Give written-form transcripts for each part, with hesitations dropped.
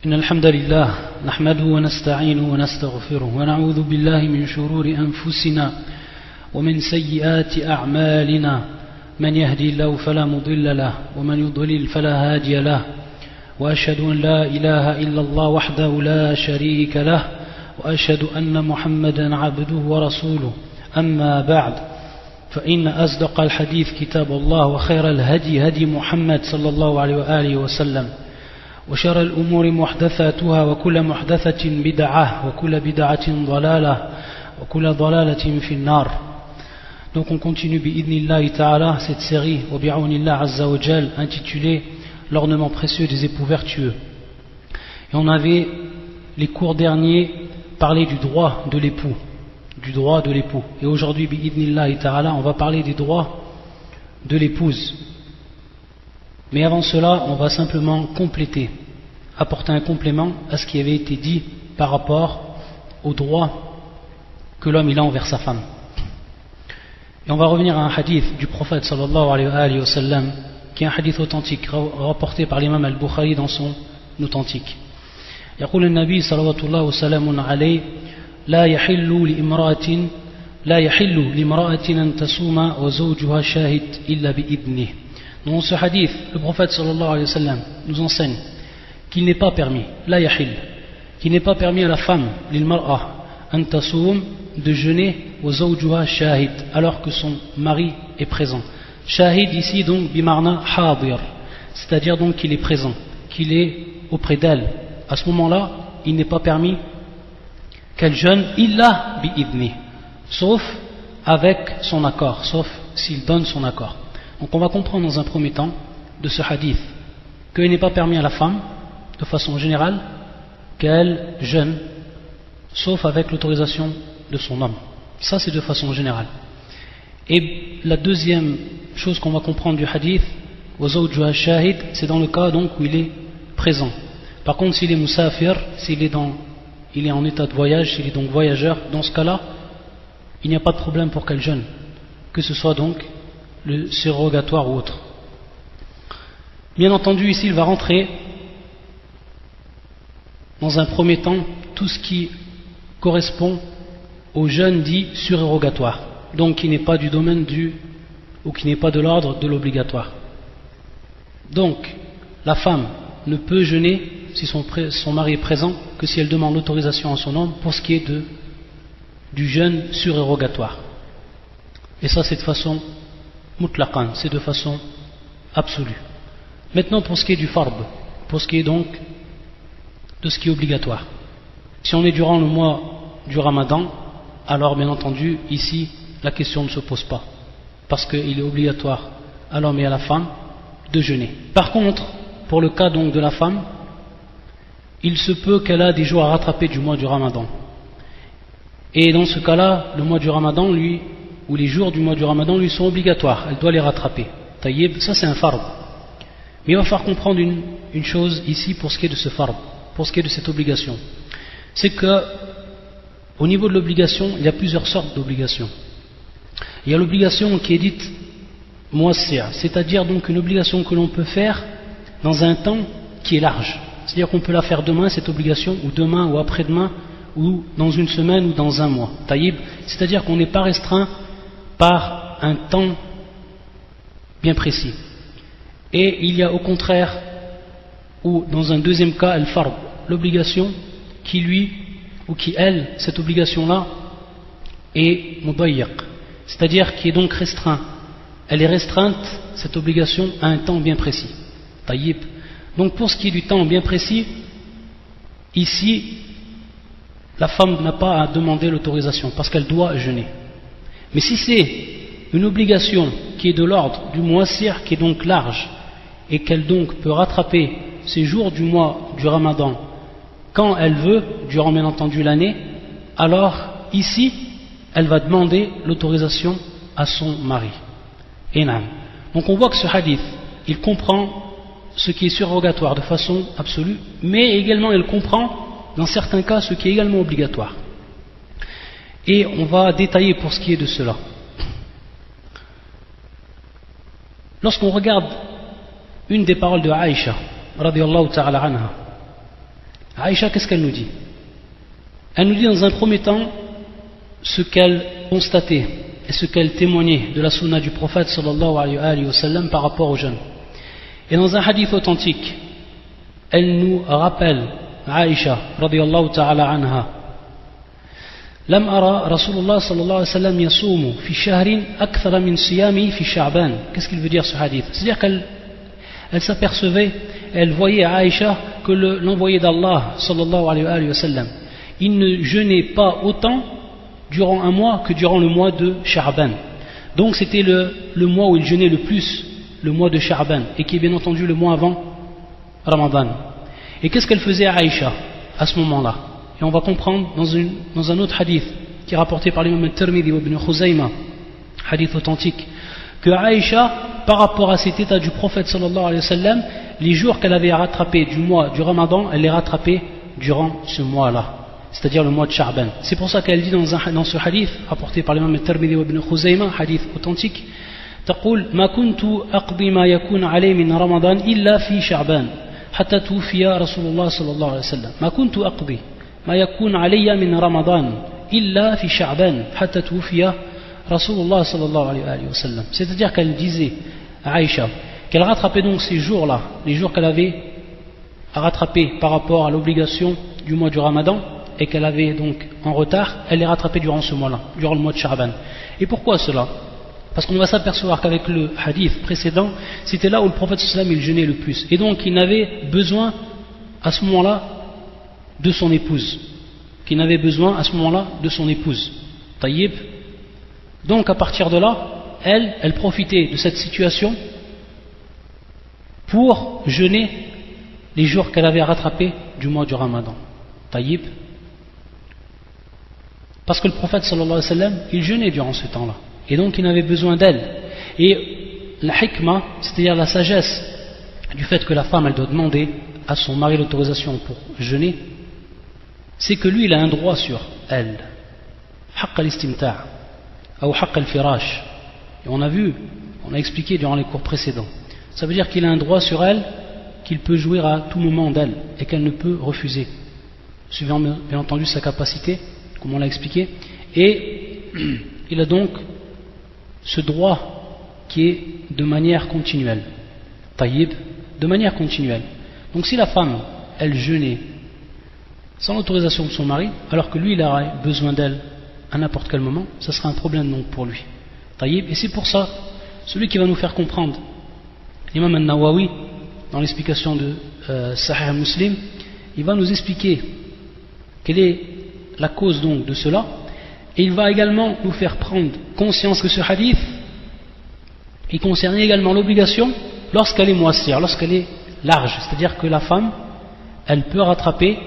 إن الحمد لله نحمده ونستعينه ونستغفره ونعوذ بالله من شرور أنفسنا ومن سيئات أعمالنا من يهدي الله فلا مضل له ومن يضلل فلا هادي له وأشهد أن لا إله إلا الله وحده لا شريك له وأشهد أن محمدا عبده ورسوله أما بعد فإن أصدق الحديث كتاب الله وخير الهدي هدي محمد صلى الله عليه وآله وسلم وشر الأمور محدثاتها وكل محدثة بدعة وكل بدعة ضلالة وكل ضلالة في النار. Donc on continue bi'idnillahi ta'ala cette série wa bi'awnillah azza wa jal intitulée l'ornement précieux des époux vertueux. Et on avait les cours derniers parlé du droit de l'époux, Et aujourd'hui bi'idnillahi ta'ala on va parler des droits de l'épouse. Mais avant cela, on va simplement apporter un complément à ce qui avait été dit par rapport aux droits que l'homme il a envers sa femme. Et on va revenir à un hadith du prophète sallallahu alayhi wa sallam, qui est un hadith authentique, rapporté par l'imam al-Bukhari dans son authentique. يقول النبي صلى الله وسلم عليه لا يحل لامرأة أن تصوم وزوجها شاهد إلا بإذنه. Dans ce hadith, le prophète sallallahu alayhi wa sallam nous enseigne qu'il n'est pas permis, qu'il n'est pas permis à la femme, l'ilmar'a, an tasum, de jeûner wa zawjuha shahid, alors que son mari est présent. Shahid ici donc bimarna hadir, c'est-à-dire donc qu'il est présent, qu'il est auprès d'elle. À ce moment-là, il n'est pas permis qu'elle jeûne illa bi'idni, sauf avec son accord, sauf s'il donne son accord. Donc on va comprendre dans un premier temps de ce hadith qu'il n'est pas permis à la femme, de façon générale, qu'elle jeûne, sauf avec l'autorisation de son homme. Ça c'est de façon générale. Et la deuxième chose qu'on va comprendre du hadith, وَزَوْجُهَا shahid, c'est dans le cas donc où il est présent. Par contre s'il est musafir, s'il est en état de voyage, s'il est donc voyageur, dans ce cas-là, il n'y a pas de problème pour qu'elle jeûne, que ce soit donc le surrogatoire ou autre. Bien entendu, ici il va rentrer dans un premier temps tout ce qui correspond au jeûne dit surrogatoire, donc qui n'est pas du domaine ou qui n'est pas de l'ordre de l'obligatoire. Donc la femme ne peut jeûner si son mari est présent que si elle demande l'autorisation à son homme pour ce qui est du jeûne surrogatoire. Et ça c'est de façon mutlaqan, c'est de façon absolue. Maintenant pour ce qui est du farb, pour ce qui est donc de ce qui est obligatoire. Si on est durant le mois du Ramadan, alors bien entendu ici la question ne se pose pas, parce qu'il est obligatoire à l'homme et à la femme de jeûner. Par contre, pour le cas donc de la femme, il se peut qu'elle a des jours à rattraper du mois du Ramadan. Et dans ce cas-là, le mois du Ramadan, ou les jours du mois du Ramadan lui sont obligatoires, elle doit les rattraper. Taïeb, ça c'est un farb. Mais il va falloir comprendre une chose ici pour ce qui est de ce farb, pour ce qui est de cette obligation. C'est que au niveau de l'obligation, il y a plusieurs sortes d'obligations. Il y a l'obligation qui est dite muassi'a, c'est-à-dire donc une obligation que l'on peut faire dans un temps qui est large. C'est-à-dire qu'on peut la faire demain, cette obligation, ou demain, ou après-demain, ou dans une semaine, ou dans un mois. Taïeb, c'est-à-dire qu'on n'est pas restreint par un temps bien précis. Et il y a au contraire, ou dans un deuxième cas, al-farb, l'obligation qui elle, cette obligation-là, est mudayyaq, c'est-à-dire qui est donc restreint. Elle est restreinte, cette obligation, à un temps bien précis. Taïb. Donc pour ce qui est du temps bien précis, ici, la femme n'a pas à demander l'autorisation, parce qu'elle doit jeûner. Mais si c'est une obligation qui est de l'ordre du muassir, qui est donc large, et qu'elle donc peut rattraper ces jours du mois du Ramadan quand elle veut, durant bien entendu l'année, alors ici, elle va demander l'autorisation à son mari. Enam. Donc on voit que ce hadith, il comprend ce qui est surrogatoire de façon absolue, mais également il comprend dans certains cas ce qui est également obligatoire. Et on va détailler pour ce qui est de cela. Lorsqu'on regarde une des paroles de Aïcha, radiyallahu ta'ala anha, Aïcha, qu'est-ce qu'elle nous dit? Elle nous dit dans un premier temps ce qu'elle constatait et ce qu'elle témoignait de la sunna du prophète sallallahu alayhi wa sallam par rapport aux jeunes. Et dans un hadith authentique, elle nous rappelle, Aïcha radiyallahu ta'ala anha, لم أرى رسول الله صلى الله عليه وسلم يصوم في شهر أكثر من صيامه في شعبان. Qu'est-ce qu'il veut dire ce hadith? C'est-à-dire qu'elle s'apercevait, elle voyait à Aïcha que l'envoyé d'Allah sallallahu alayhi wa sallam, il ne jeûnait pas autant durant un mois que durant le mois de Sha'ban. Donc c'était le mois où il jeûnait le plus, le mois de Sha'ban, et qui est bien entendu le mois avant Ramadan. Et qu'est-ce qu'elle faisait à Aïcha à ce moment-là? Et on va comprendre dans un autre hadith qui est rapporté par l'imam al-Tirmidhi et Ibn Khuzayma, hadith authentique, que Aïcha, par rapport à cet état du prophète sallallahu alayhi wa sallam, les jours qu'elle avait rattrapés du mois du Ramadan, elle les rattrapait durant ce mois-là, c'est-à-dire le mois de Sha'ban. C'est pour ça qu'elle dit dans ce hadith rapporté par l'imam al-Tirmidhi et Ibn Khuzayma, hadith authentique, تقول ما كنت أقضي ما يكون علي من رمضان إلا في شعبان حتى توفي رسول الله صلى الله عليه وسلم. ما كنت أقضي ما يكون علي من رمضان إلا في شعبان حتى توفي رسول الله صلى الله عليه وسلم. C'est-à-dire qu'elle disait à Aïcha qu'elle rattrapait donc ces jours-là, les jours qu'elle avait à rattraper par rapport à l'obligation du mois du Ramadan et qu'elle avait donc en retard, elle les rattrapait durant ce mois-là, durant le mois de Sha'ban. Et pourquoi cela? Parce qu'on va s'apercevoir qu'avec le hadith précédent, c'était là où le prophète sallallahu alayhi wa sallam il jeûnait le plus. Et donc il n'avait besoin à ce moment-là de son épouse. Qu'il n'avait besoin à ce moment-là de son épouse. Taïb. Donc à partir de là, elle profitait de cette situation pour jeûner les jours qu'elle avait rattrapés du mois du Ramadan. Taïb. Parce que le prophète sallallahu alayhi wa sallam, il jeûnait durant ce temps-là. Et donc il n'avait besoin d'elle. Et la hikmah, c'est-à-dire la sagesse du fait que la femme elle doit demander à son mari l'autorisation pour jeûner, c'est que lui il a un droit sur elle. Haqq al-istimta' ou haqq al-firash. Et on a expliqué durant les cours précédents. Ça veut dire qu'il a un droit sur elle qu'il peut jouir à tout moment d'elle et qu'elle ne peut refuser, suivant bien entendu sa capacité, comme on l'a expliqué. Et il a donc ce droit qui est de manière continuelle. Taïb, de manière continuelle. Donc si la femme, elle jeûnait sans l'autorisation de son mari, alors que lui il aurait besoin d'elle à n'importe quel moment, ça sera un problème donc pour lui. Taïb, et c'est pour ça, celui qui va nous faire comprendre, l'imam al-Nawawi, dans l'explication de Sahih Muslim, il va nous expliquer quelle est la cause donc de cela. Et il va également nous faire prendre conscience que ce hadith, il concerne également l'obligation lorsqu'elle est moissire, lorsqu'elle est large, c'est-à-dire que la femme, elle peut rattraper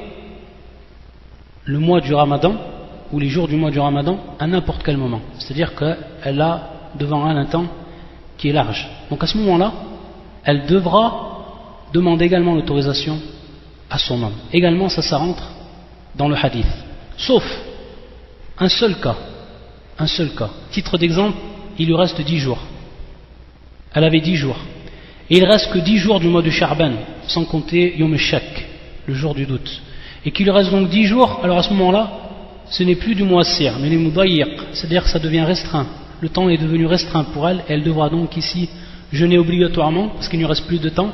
le mois du Ramadan ou les jours du mois du Ramadan à n'importe quel moment, c'est-à-dire qu'elle a devant elle un temps qui est large. Donc à ce moment-là, elle devra demander également l'autorisation à son homme. Également, ça rentre dans le hadith, sauf un seul cas. Titre d'exemple, il lui reste 10 jours. Elle avait 10 jours. Et il reste que 10 jours du mois de Sha'ban, sans compter Yom al-Shak, le jour du doute. Et qu'il lui reste donc 10 jours, alors à ce moment-là, ce n'est plus du muassir, mais le mudayyiq, c'est-à-dire que ça devient restreint. Le temps est devenu restreint pour elle, et elle devra donc ici jeûner obligatoirement, parce qu'il ne lui reste plus de temps,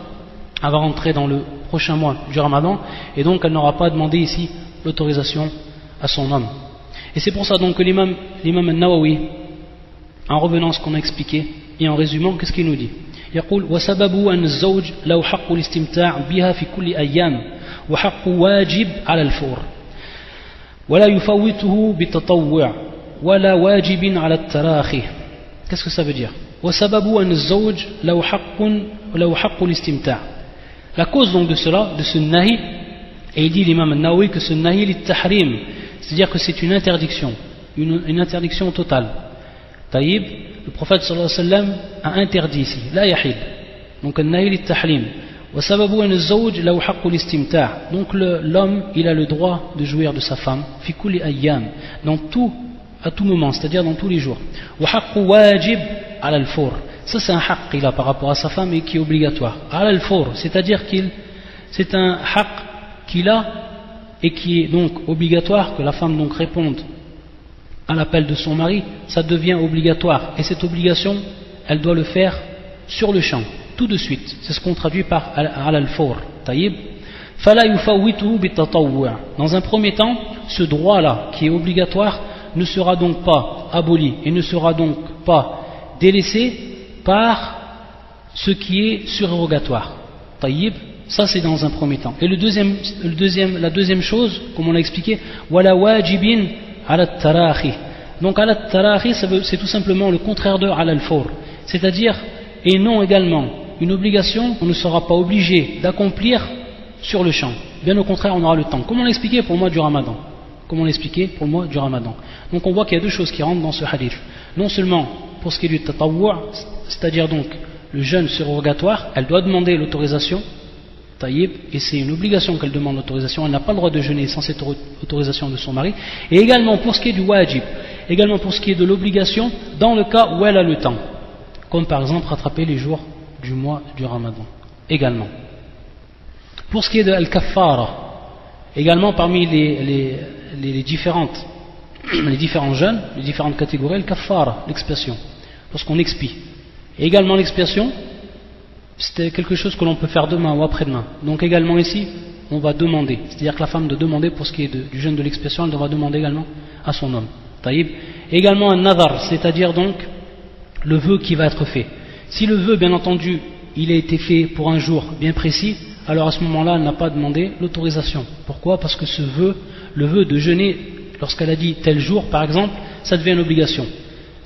elle va rentrer dans le prochain mois du Ramadan, et donc elle n'aura pas demandé ici l'autorisation à son homme. Et c'est pour ça donc que l'imam al-Nawawi, en revenant à ce qu'on a expliqué et en résumant, qu'est-ce qu'il nous dit? يقول وسبب أن الزوج له حق الاستمتاع بها في كل أيام وحق واجب على الفور ولا يفوته بالتطوع ولا واجب على التراخي. Qu'est-ce que ça veut dire? وسبب أن الزوج له حق الاستمتاع. La cause donc de cela, de ce nahi, et il dit l'imam al-Nawawi que ce nahi lit-tahrim, c'est-à-dire que c'est une interdiction totale. Taïb, le prophète sallallahu alayhi wa sallam a interdit ici, la yahid, donc al-nahi lit-tahrim. Wa sababu an az-zawj lahu haqqu al-istimta'. Donc l'homme, il a le droit de jouir de sa femme, fi kulli ayyam, à tout moment, c'est-à-dire dans tous les jours. Wa haqqu wajib ala al-fur. Ça c'est un haqq qu'il a par rapport à sa femme et qui est obligatoire. Ala al-fur, c'est-à-dire c'est un haqq qu'il a et qui est donc obligatoire, que la femme donc réponde à l'appel de son mari, ça devient obligatoire. Et cette obligation, elle doit le faire sur le champ, tout de suite. C'est ce qu'on traduit par al-fawr. Taïb. Fala yufawwituhu bitatawwu'. Dans un premier temps, ce droit-là, qui est obligatoire, ne sera donc pas aboli et ne sera donc pas délaissé par ce qui est surérogatoire. Taïb. Ça c'est dans un premier temps. Et la deuxième chose, comme on l'a expliqué, wala wajibin ala tarahi. Donc ala tarahi, c'est tout simplement le contraire de ala al-fawr. C'est-à-dire, et non également une obligation, on ne sera pas obligé d'accomplir sur le champ. Bien au contraire, on aura le temps. Comme on l'a expliqué pour le mois du Ramadan. Donc on voit qu'il y a deux choses qui rentrent dans ce hadith. Non seulement pour ce qui est du tatawwu', c'est-à-dire donc le jeûne surérogatoire, elle doit demander l'autorisation. Taïb, et c'est une obligation qu'elle demande l'autorisation, elle n'a pas le droit de jeûner sans cette autorisation de son mari, et également pour ce qui est du wajib, également pour ce qui est de l'obligation, dans le cas où elle a le temps, comme par exemple rattraper les jours du mois du Ramadan, également. Pour ce qui est de al-kaffara, également parmi les différents jeûnes, les différentes catégories, al-kaffara, l'expiation, lorsqu'on expie, et également l'expiation, c'est quelque chose que l'on peut faire demain ou après-demain. Donc également ici, on va demander. C'est-à-dire que la femme doit demander, pour ce qui est du jeûne de l'expiation, elle devra demander également à son homme. Taïb. Également un nadar, c'est-à-dire donc le vœu qui va être fait. Si le vœu, bien entendu, il a été fait pour un jour bien précis, alors à ce moment-là, elle n'a pas demandé l'autorisation. Pourquoi? Parce que ce vœu, le vœu de jeûner, lorsqu'elle a dit tel jour, par exemple, ça devient une obligation.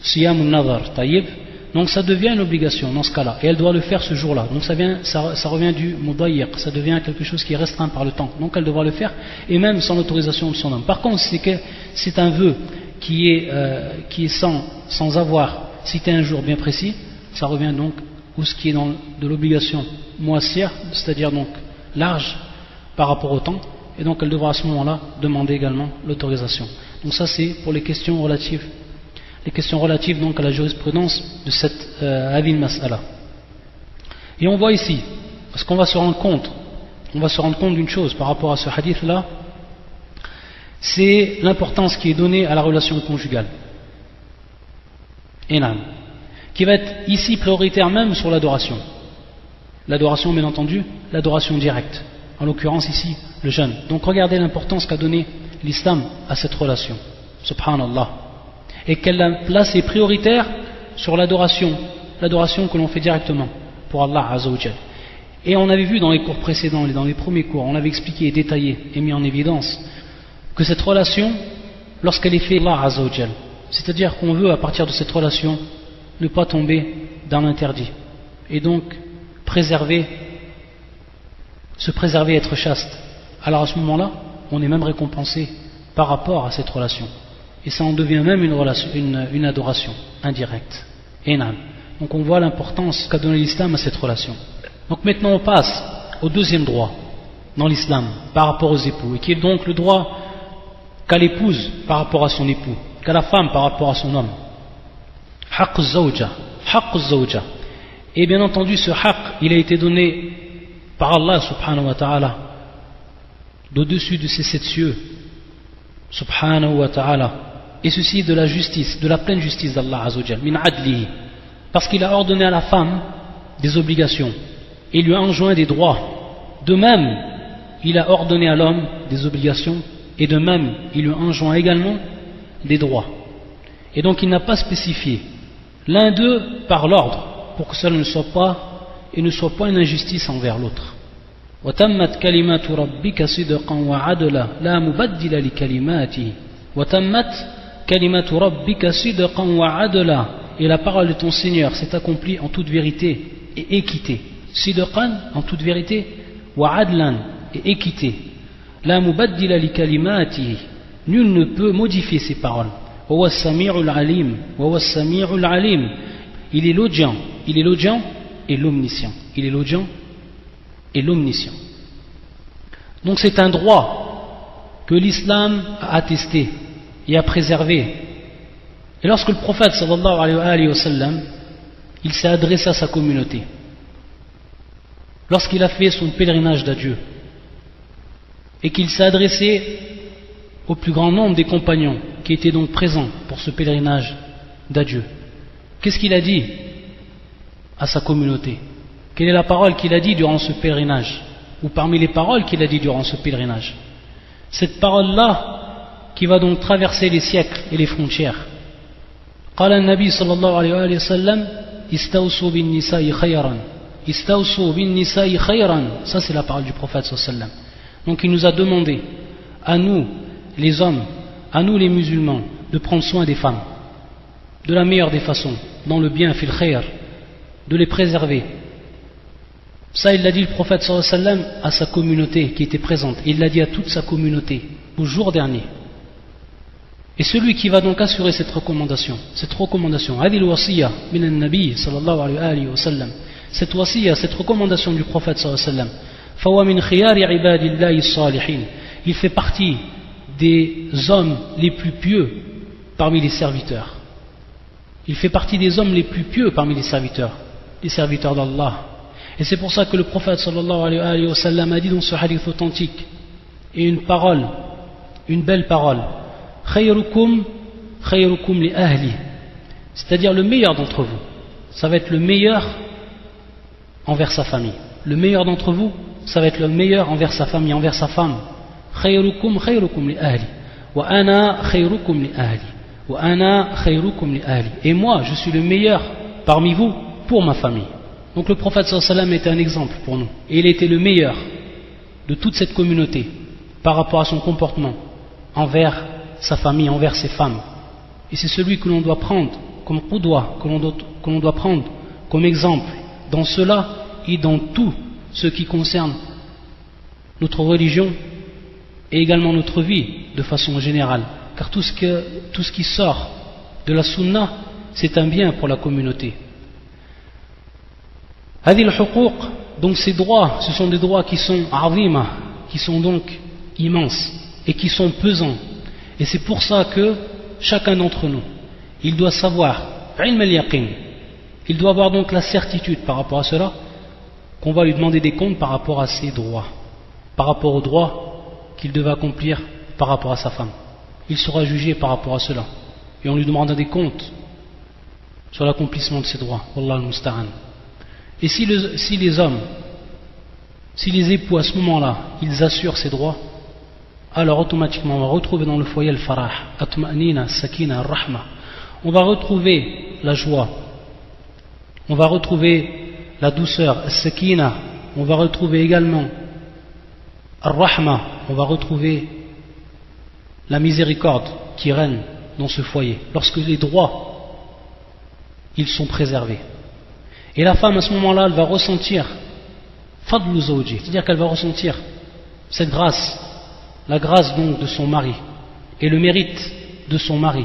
Siyamun nadar, taïb. Donc ça devient une obligation dans ce cas-là, et elle doit le faire ce jour-là. Donc ça revient du mudayyiq, ça devient quelque chose qui est restreint par le temps. Donc elle devra le faire, et même sans l'autorisation de son homme. Par contre, c'est un vœu qui est sans avoir cité un jour bien précis, ça revient donc ou ce qui est dans de l'obligation moissière, c'est-à-dire donc large par rapport au temps, et donc elle devra à ce moment-là demander également l'autorisation. Donc ça c'est pour les questions relatives donc à la jurisprudence de cette Hadith Mas'ala. Et on voit ici, parce qu'on va se rendre compte d'une chose par rapport à ce hadith là, c'est l'importance qui est donnée à la relation conjugale. Enam, qui va être ici prioritaire même sur l'adoration. L'adoration, bien entendu, l'adoration directe. En l'occurrence ici, le jeûne. Donc regardez l'importance qu'a donné l'islam à cette relation. Subhanallah. Et quelle place est prioritaire sur l'adoration que l'on fait directement pour Allah Azza wa Jal. Et on avait vu dans les cours précédents, dans les premiers cours, on avait expliqué, détaillé et mis en évidence que cette relation, lorsqu'elle est faite Allah Azza wa Jal, c'est-à-dire qu'on veut à partir de cette relation ne pas tomber dans l'interdit et donc se préserver, être chaste. Alors à ce moment-là, on est même récompensé par rapport à cette relation. Et ça en devient même une adoration indirecte. Enam. Donc on voit l'importance qu'a donné l'islam à cette relation. Donc maintenant on passe au deuxième droit dans l'islam par rapport aux époux, et qui est donc le droit qu'a l'épouse par rapport à son époux, qu'a la femme par rapport à son homme. Haqq az-zawja. Et bien entendu ce haqq, il a été donné par Allah subhanahu wa ta'ala d'au-dessus de ces 7 cieux, subhanahu wa ta'ala. Et ceci de la justice, de la pleine justice d'Allah Azza wa Jal, min adlihi, parce qu'il a ordonné à la femme des obligations et lui a enjoint des droits. De même, il a ordonné à l'homme des obligations et de même, il lui enjoint également des droits. Et donc, il n'a pas spécifié l'un d'eux par l'ordre pour que cela ne soit pas une injustice envers l'autre. وَتَمَّتْ كَلِمَاتُ رَبِّكَ صِدْقًا وَعَدْلًا لَا مُبَدِّلَ لِكَلِمَاتِهِ وَتَمَّتْ كَلِمَاتُ رَبِّكَ صِدْقًا وَعَدْلًا. Et la parole de ton Seigneur s'est accomplie en toute vérité et équité. Sidqan, en toute vérité, wa adlan, et équité. La mubaddila li kalimatihi. Nul ne peut modifier ses paroles. Wa huwa as-sami'ul alim. Wa huwa as-sami'ul alim. Il est l'audient et l'omniscient. Il est l'audient et l'omniscient. Donc c'est un droit que l'islam a attesté et a préservé. Et lorsque le prophète sallallahu alayhi wa sallam, il s'est adressé à sa communauté, lorsqu'il a fait son pèlerinage d'adieu, et qu'il s'est adressé au plus grand nombre des compagnons qui étaient donc présents pour ce pèlerinage d'adieu. Qu'est-ce qu'il a dit à sa communauté? Quelle est la parole qu'il a dit durant ce pèlerinage, ou parmi les paroles qu'il a dit durant ce pèlerinage? Cette parole-là qui va donc traverser les siècles et les frontières. قال النبي صلى الله عليه وسلم استوصوا بالنساء خيرا استوصوا بالنساء خيرا. Ça c'est la parole du prophète صلى الله عليه وسلم. Donc il nous a demandé à nous les hommes, à nous les musulmans, de prendre soin des femmes de la meilleure des façons, dans le bien, fil khayr, de les préserver. Ça il l'a dit le prophète sallallahu alayhi wa sallam à sa communauté qui était présente. Il l'a dit à toute sa communauté au jour dernier. Et celui qui va donc assurer cette recommandation, hadil wasiya min an-nabi sallallahu alayhi wa sallam, cette wasiya, cette recommandation du prophète sallallahu alayhi wa sallam, fawa min khiyari ibadillahi salihin, il fait partie des hommes les plus pieux parmi les serviteurs. Il fait partie des hommes les plus pieux parmi les serviteurs d'Allah. Et c'est pour ça que le prophète sallallahu alayhi wa sallam a dit dans ce hadith authentique, et une parole, une belle parole, khayrukum khayrukum li ahli, c'est-à-dire le meilleur d'entre vous, ça va être le meilleur envers sa famille. Le meilleur d'entre vous, ça va être le meilleur envers sa famille, envers sa femme. Khayrukum khayrukum li ahli wa ana khayrukum li ahli wa ana khayrukum li ahli. Et moi, je suis le meilleur parmi vous pour ma famille. Donc le prophète sallallahu alayhi wa sallam était un exemple pour nous. Et il était le meilleur de toute cette communauté par rapport à son comportement envers sa famille, envers ses femmes. Et c'est celui que l'on doit prendre comme qudwa, que l'on doit prendre comme exemple dans cela et dans tout ce qui concerne notre religion et également notre vie de façon générale. Car tout ce qui sort de la sunna, c'est un bien pour la communauté. Hadil huquq, donc ces droits, ce sont des droits qui sont azima, qui sont donc immenses et qui sont pesants. Et c'est pour ça que chacun d'entre nous, il doit savoir, il doit avoir donc la certitude par rapport à cela, qu'on va lui demander des comptes par rapport à ses droits, par rapport aux droits qu'il devait accomplir par rapport à sa femme. Il sera jugé par rapport à cela. Et on lui demandera des comptes sur l'accomplissement de ses droits. Wallah al-musta'an. Et si les hommes, si les époux à ce moment-là, ils assurent ces droits, alors automatiquement on va retrouver dans le foyer le farah, atma'nina, sakina, rahma. On va retrouver la joie, on va retrouver la douceur, sakina, on va retrouver également ar-rahma, on va retrouver la miséricorde qui règne dans ce foyer, lorsque les droits, ils sont préservés. Et la femme à ce moment-là, elle va ressentir fadlu zawji, c'est-à-dire qu'elle va ressentir cette grâce, la grâce donc de son mari et le mérite de son mari.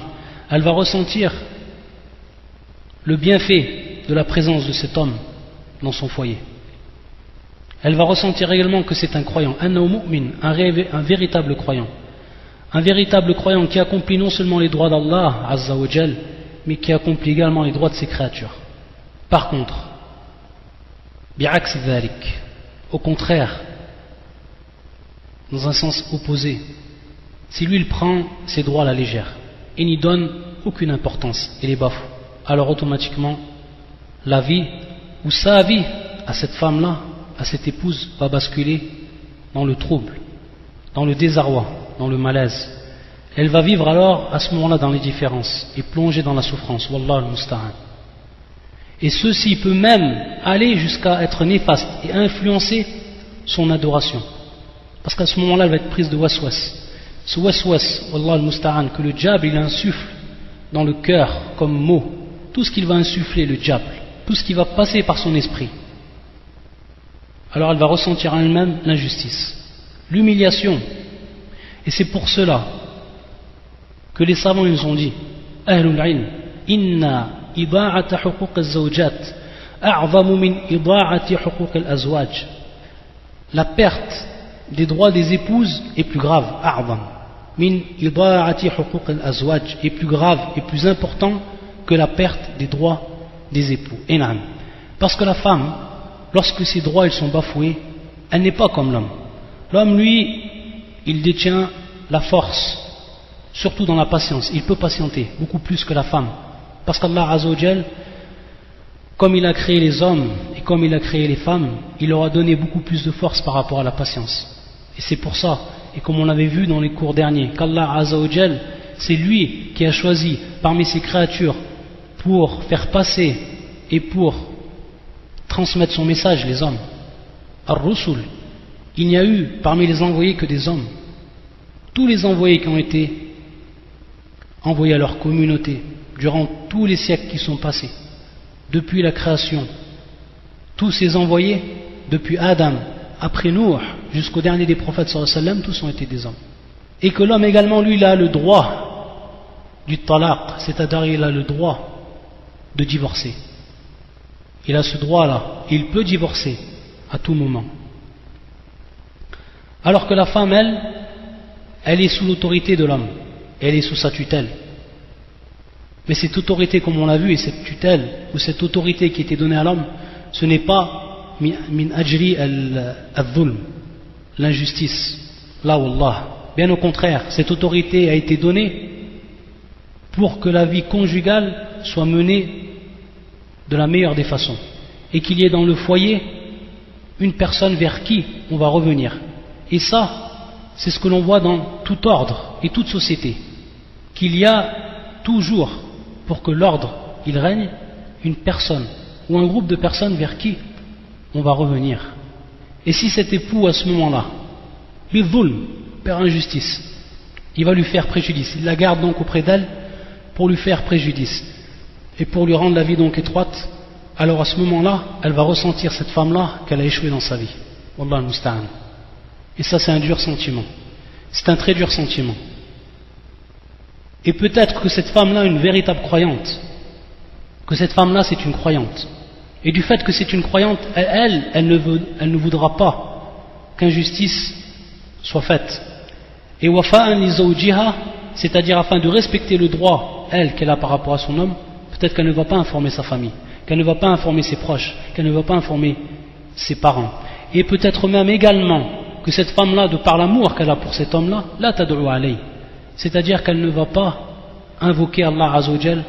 Elle va ressentir le bienfait de la présence de cet homme dans son foyer. Elle va ressentir également que c'est un croyant, un véritable croyant. Un véritable croyant qui accomplit non seulement les droits d'Allah Azza wa Jal, mais qui accomplit également les droits de ses créatures. Par contre, bi'aks dhalik, au contraire, dans un sens opposé, si lui il prend ses droits à la légère et n'y donne aucune importance et les bafoue, alors automatiquement la vie ou sa vie à cette femme-là, à cette épouse, va basculer dans le trouble, dans le désarroi, dans le malaise. Elle va vivre alors à ce moment-là dans les différences et plonger dans la souffrance. Wallah al-musta'an. Et ceci peut même aller jusqu'à être néfaste et influencer son adoration. Parce qu'à ce moment-là, elle va être prise de waswas. Ce waswas, Wallah al-musta'an, que le diable il insuffle dans le cœur comme mot, tout ce qu'il va insuffler le diable, tout ce qui va passer par son esprit. Alors elle va ressentir en elle-même l'injustice, l'humiliation. Et c'est pour cela que les savants ils ont dit Ahlul ilm, inna ida'ata huquq az-zawjat a'zamu min ida'ati huquq al-azwaj. La perte des droits des épouses est plus grave, a'zam min ida'ati huquq al-azwaj, est plus grave et plus important que la perte des droits des époux. Enam. Parce que la femme, lorsque ses droits ils sont bafoués, elle n'est pas comme l'homme. L'homme, lui, il détient la force, surtout dans la patience. Il peut patienter beaucoup plus que la femme, parce qu'Allah Azza wa Jal, comme il a créé les hommes et comme il a créé les femmes, il leur a donné beaucoup plus de force par rapport à la patience. Et c'est pour ça, et comme on l'avait vu dans les cours derniers, qu'Allah Azza wa Jal, c'est lui qui a choisi parmi ses créatures pour faire passer et pour transmettre son message, les hommes. Ar-Rusul, il n'y a eu parmi les envoyés que des hommes. Tous les envoyés qui ont été envoyés à leur communauté durant tous les siècles qui sont passés, depuis la création, tous ces envoyés, depuis Adam, après Nuh, jusqu'au dernier des prophètes sallallahu alayhi wa sallam, tous ont été des hommes. Et que l'homme également, lui, il a le droit du talaq, c'est-à-dire il a le droit de divorcer. Il a ce droit-là, il peut divorcer à tout moment. Alors que la femme, elle est sous l'autorité de l'homme, elle est sous sa tutelle. Mais cette autorité, comme on l'a vu, et cette tutelle, ou cette autorité qui était donnée à l'homme, ce n'est pas min ajri al-dhulm, l'injustice, là wallah. Bien au contraire, cette autorité a été donnée pour que la vie conjugale soit menée de la meilleure des façons, et qu'il y ait dans le foyer une personne vers qui on va revenir. Et ça, c'est ce que l'on voit dans tout ordre et toute société, qu'il y a toujours, pour que l'ordre il règne, une personne ou un groupe de personnes vers qui on va revenir. Et si cet époux à ce moment-là, bidhulm, par injustice, il va lui faire préjudice, il la garde donc auprès d'elle pour lui faire préjudice et pour lui rendre la vie donc étroite, alors à ce moment-là, elle va ressentir, cette femme-là, qu'elle a échoué dans sa vie. Wallah al-musta'an. Et ça, c'est un dur sentiment. C'est un très dur sentiment. Et peut-être que cette femme-là est une véritable croyante, que cette femme-là c'est une croyante. Et du fait que c'est une croyante, elle ne voudra pas qu'injustice soit faite. Et wafa'an li zawjiha, c'est-à-dire afin de respecter le droit, elle, qu'elle a par rapport à son homme, peut-être qu'elle ne va pas informer sa famille, qu'elle ne va pas informer ses proches, qu'elle ne va pas informer ses parents. Et peut-être même également que cette femme-là, de par l'amour qu'elle a pour cet homme-là, la tad'u alayh, c'est-à-dire qu'elle ne va pas invoquer Allah Azza wa Jal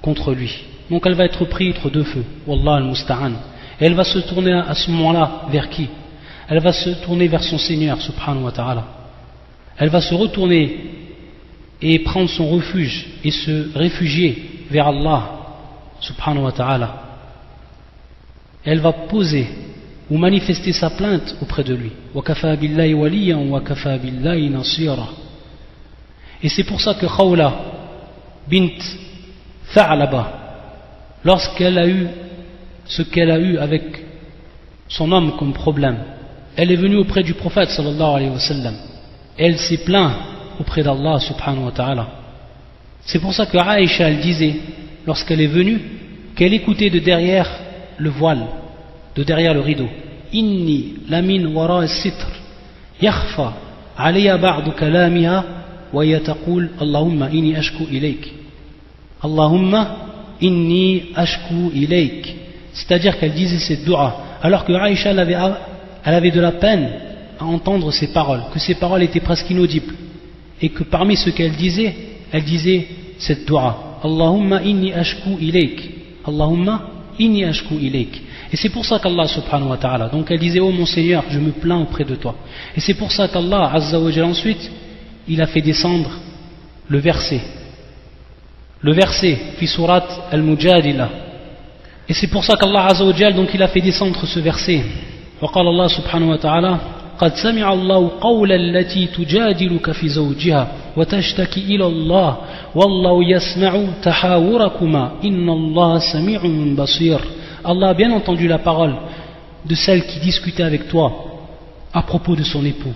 contre lui. Donc elle va être prise entre deux feux, Wallah al-musta'an. Et elle va se tourner à ce moment-là vers qui? Elle va se tourner vers son Seigneur, subhanahu wa ta'ala. Elle va se retourner et prendre son refuge et se réfugier vers Allah, subhanahu wa ta'ala. Elle va poser ou manifester sa plainte auprès de lui. Wa kafa billahi waliyan wa kafa billahi nasira. Et c'est pour ça que Khawla bint Tha'laba, lorsqu'elle a eu ce qu'elle a eu avec son homme comme problème, elle est venue auprès du prophète sallallahu alayhi wa sallam. Elle s'est plainte auprès d'Allah subhanahu wa ta'ala. C'est pour ça que Aïcha elle disait, lorsqu'elle est venue, qu'elle écoutait de derrière le voile, de derrière le rideau. Inni lamin wara as-sitr yakhfa alayya ba'du kalamiha wa yataqul Allahumma inni ashku ilayk. Allahumma inni ashku ilayk. C'est-à-dire qu'elle disait cette dua, alors que Aïcha elle avait de la peine à entendre ces paroles, que ces paroles étaient presque inaudibles, et que parmi ce qu'elle disait cette dua, Allahumma inni ashku ilayk, Allahumma inni ashku ilayk. Et c'est pour ça qu'Allah subhanahu wa ta'ala, donc elle disait, oh mon Seigneur, je me plains auprès de toi. Et c'est pour ça qu'Allah azza wa jalla ensuite, il a fait descendre le verset fi surat al-Mujadila. Et c'est pour ça qu'Allah azza wa jalla, donc il a fait descendre ce verset. وقال الله سبحانه وتعالى قد سمع الله قول التي تجادلك في زوجها وتشتكي إلى الله والله يسمع تحاوركما إن الله سميع بصير. Allah a bien entendu la parole de celle qui discutait avec toi à propos de son époux.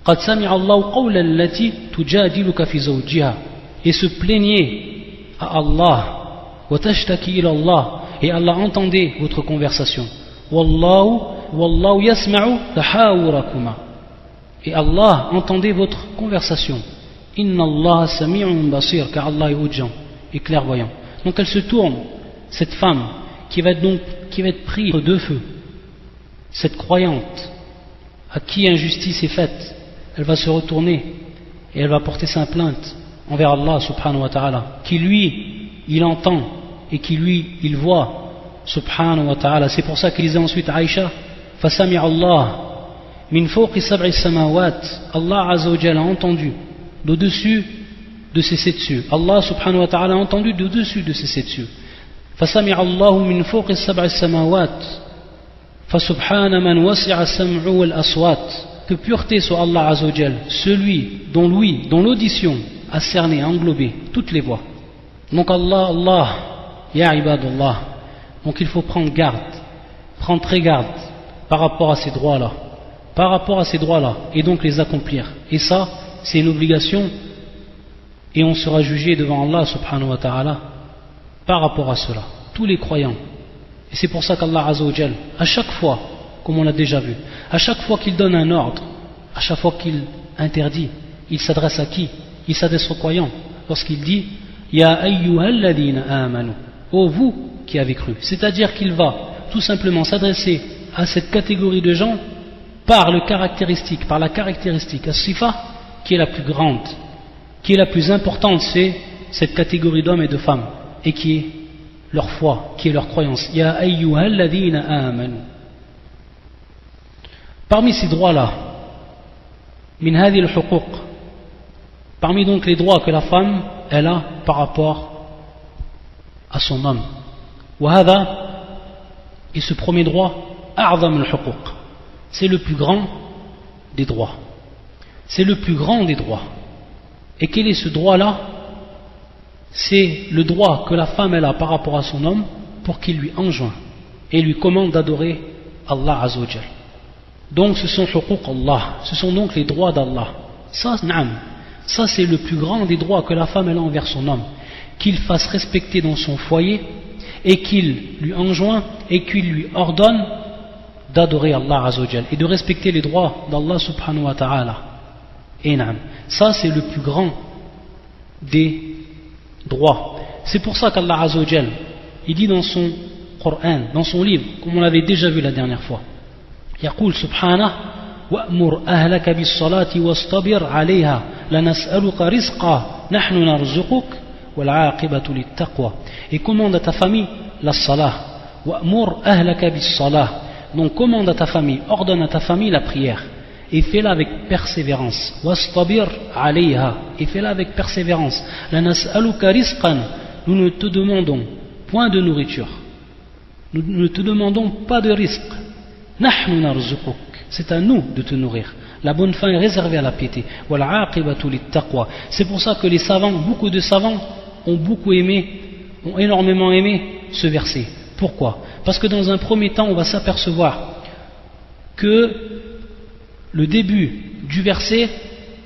قد سمع الله قول التي تجادلك في زوجها, et se plaignait à Allah, وتشتكي إلى الله, et Allah entendait votre conversation. Wallahu yasma'u tahawurakuma, et Allah entendait votre conversation. Inna Allah sami'un basir, car Allah est audient et clairvoyant. Donc elle se tourne, cette femme qui va être prise entre deux feux, cette croyante à qui injustice est faite, elle va se retourner et elle va porter sa plainte envers Allah subhanahu wa ta'ala, qui lui, il entend et qui lui, il voit subhanahu wa ta'ala. C'est pour ça qu'il disait ensuite à Aïcha, فَسَمِعَ اللَّهُ مِنْ فَوْقِ سَبْعِ السَّمَاوَاتِ, Allah Azza wa Jalla a entendu d'au-dessus de ces sept cieux. Allah subhanahu wa ta'ala a entendu d'au-dessus de ces sept cieux. فَسَمِعَ اللَّهُ مِنْ فَوْقِ السَّبْعِ السَّمَاوَاتِ فَسُبْحَانَ مَنْ وَسِعَ السَّمْعُ وَالْأَصْوَاتِ. Que pureté soit Allah Azza wa Jalla, celui dont l'ouïe, dont l'audition a cerné, a englobé toutes les voix. Donc Allah, ya ibadullah. Donc il faut prendre très garde par rapport à ces droits-là, et donc les accomplir. Et ça, c'est une obligation, et on sera jugé devant Allah subhanahu wa ta'ala par rapport à cela, tous les croyants. Et c'est pour ça qu'Allah Azza wa Jal, à chaque fois, comme on l'a déjà vu, à chaque fois qu'il donne un ordre, à chaque fois qu'il interdit, il s'adresse à qui? Il s'adresse aux croyants, lorsqu'il dit Ya ayyuhalladhina amanu, ô vous qui avez cru. C'est-à-dire qu'il va tout simplement s'adresser à cette catégorie de gens par la caractéristique, as-sifa, qui est la plus grande, qui est la plus importante, c'est cette catégorie d'hommes et de femmes, et qui est leur foi, qui est leur croyance. Ya ayyuhalladhina amanu. Parmi ces droits-là, min hadhi al-huquq, parmi donc les droits que la femme elle a par rapport à son homme. Wahada, et ce premier droit, a'zam al-huquq, c'est le plus grand des droits. C'est le plus grand des droits. Et quel est ce droit-là? C'est le droit que la femme elle a par rapport à son homme pour qu'il lui enjoint et lui commande d'adorer Allah Azza wa Jal. Donc ce sont huquq Allah, ce sont donc les droits d'Allah. Ça, ça c'est le plus grand des droits que la femme elle a envers son homme, qu'il fasse respecter dans son foyer et qu'il lui enjoint et qu'il lui ordonne d'adorer Allah Azza wa Jal et de respecter les droits d'Allah subhanahu wa ta'ala. Et ça c'est le plus grand des droits. C'est pour ça qu'Allah Azza wa Jal, il dit dans son Coran, dans son livre, comme on l'avait déjà vu la dernière fois, يقول سبحانه وأمر أهلك بالصلاة واصطبر عليها لنسألك رزقا نحن نرزقك والعاقبة للتقوى. Et commande à ta famille la salah. وأمر أهلك بالصلاة. Donc commande à ta famille, ordonne à ta famille la prière et fais-la avec persévérance. واصطبر عليها. Et fais-la avec persévérance. لنسألك رزقا. Nous ne te demandons point de nourriture. Nous ne te demandons pas de risque. C'est à nous de te nourrir. La bonne fin est réservée à la piété. C'est pour ça que les savants, beaucoup de savants ont énormément aimé ce verset. Pourquoi? Parce que dans un premier temps on va s'apercevoir que le début du verset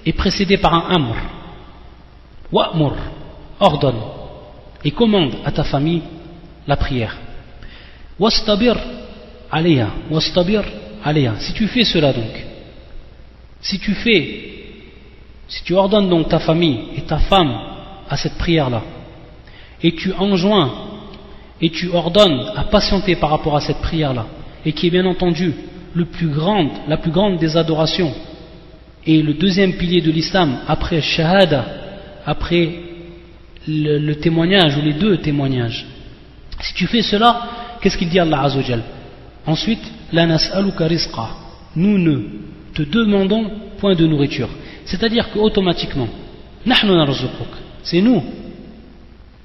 est précédé par un amr. Wa'mur, ordonne et commande à ta famille la prière. Wastabir alayha, wastabir alayha. Si tu fais cela donc, si tu ordonnes donc ta famille et ta femme à cette prière-là, et tu enjoins et tu ordonnes à patienter par rapport à cette prière-là, et qui est bien entendu la plus grande des adorations, et le deuxième pilier de l'islam après shahada, après le témoignage ou les deux témoignages. Si tu fais cela, qu'est-ce qu'il dit Allah Azza wa Jal? Ensuite, la nas'aluka rizqa. Nous ne te demandons point de nourriture. C'est-à-dire qu'automatiquement, nahnu narzuquk, c'est nous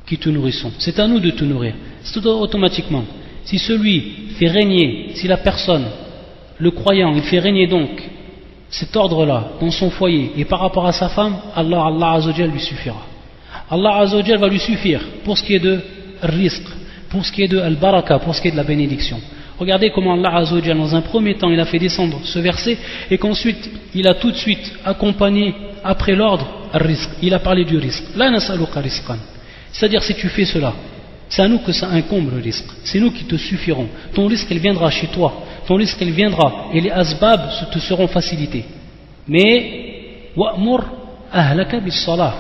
qui te nourrissons. C'est à nous de te nourrir. C'est automatiquement. Si celui fait régner, si la personne, le croyant, il fait régner donc cet ordre-là dans son foyer et par rapport à sa femme, Allah Azza wa Jal lui suffira. Allah Azza wa Jal va lui suffire pour ce qui est de rizq, pour ce qui est de al-baraka, pour ce qui est de la bénédiction. Regardez comment Allah Azza wa Jal, dans un premier temps, il a fait descendre ce verset et qu'ensuite, il a tout de suite accompagné, après l'ordre, al-rizq. Il a parlé du rizq. La nas'aluka rizqan. C'est-à-dire, si tu fais cela, c'est à nous que ça incombe le rizq. C'est nous qui te suffirons. Ton rizq, il viendra chez toi. Ton rizq, il viendra. Et les asbab te seront facilités. Mais, wa'mur ahlaka bis-salah.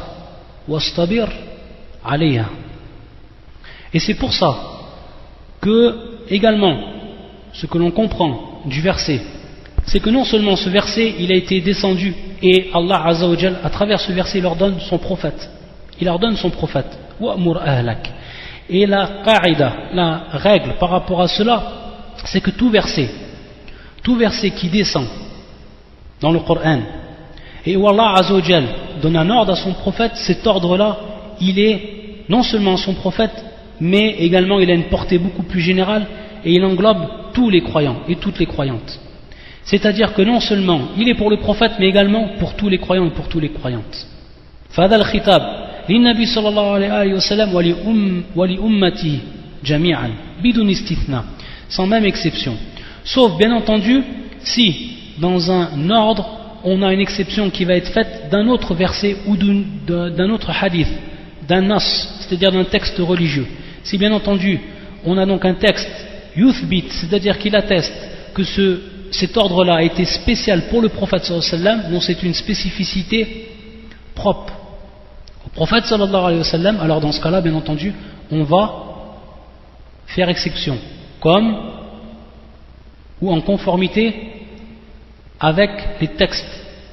Wastabir alayha. Et c'est pour ça que, également, ce que l'on comprend du verset, c'est que non seulement ce verset il a été descendu et Allah Azza wa Jal à travers ce verset il leur donne son prophète, wa'mur ahlak. Et la qa'ida, la règle par rapport à cela, c'est que tout verset qui descend dans le Coran et où Allah Azza wa Jal donne un ordre à son prophète, cet ordre là il est non seulement son prophète mais également il a une portée beaucoup plus générale et il englobe tous les croyants et toutes les croyantes. C'est-à-dire que non seulement il est pour le prophète mais également pour tous les croyants et pour toutes les croyantes. فهذا الخطاب للنبي صلى الله عليه وسلم ولأمته جميعا بدون استثناء, sans même exception, sauf bien entendu si dans un ordre on a une exception qui va être faite d'un autre verset ou d'un autre hadith, d'un nas, c'est-à-dire d'un texte religieux. Si bien entendu on a donc un texte yuthbit, c'est-à-dire qu'il atteste que cet ordre-là a été spécial pour le prophète sallallahu alayhi wa sallam, dont c'est une spécificité propre au prophète sallallahu alayhi wa sallam, alors dans ce cas-là, bien entendu, on va faire exception, comme ou en conformité avec les textes,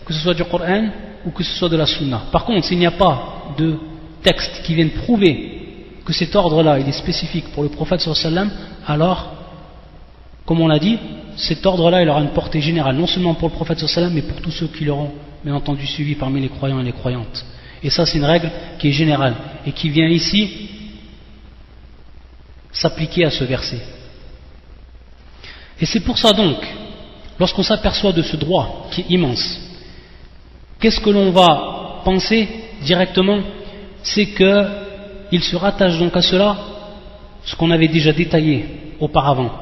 que ce soit du Coran ou que ce soit de la Sunna. Par contre, s'il n'y a pas de texte qui vienne prouver que cet ordre-là il est spécifique pour le prophète sallallahu alayhi wa sallam, alors, comme on l'a dit, cet ordre-là il aura une portée générale, non seulement pour le prophète sallallahu alayhi wa sallam, mais pour tous ceux qui l'auront bien entendu suivi parmi les croyants et les croyantes. Et ça c'est une règle qui est générale et qui vient ici s'appliquer à ce verset. Et c'est pour ça donc, lorsqu'on s'aperçoit de ce droit qui est immense, qu'est-ce que l'on va penser directement? C'est qu'il se rattache donc à cela, ce qu'on avait déjà détaillé auparavant,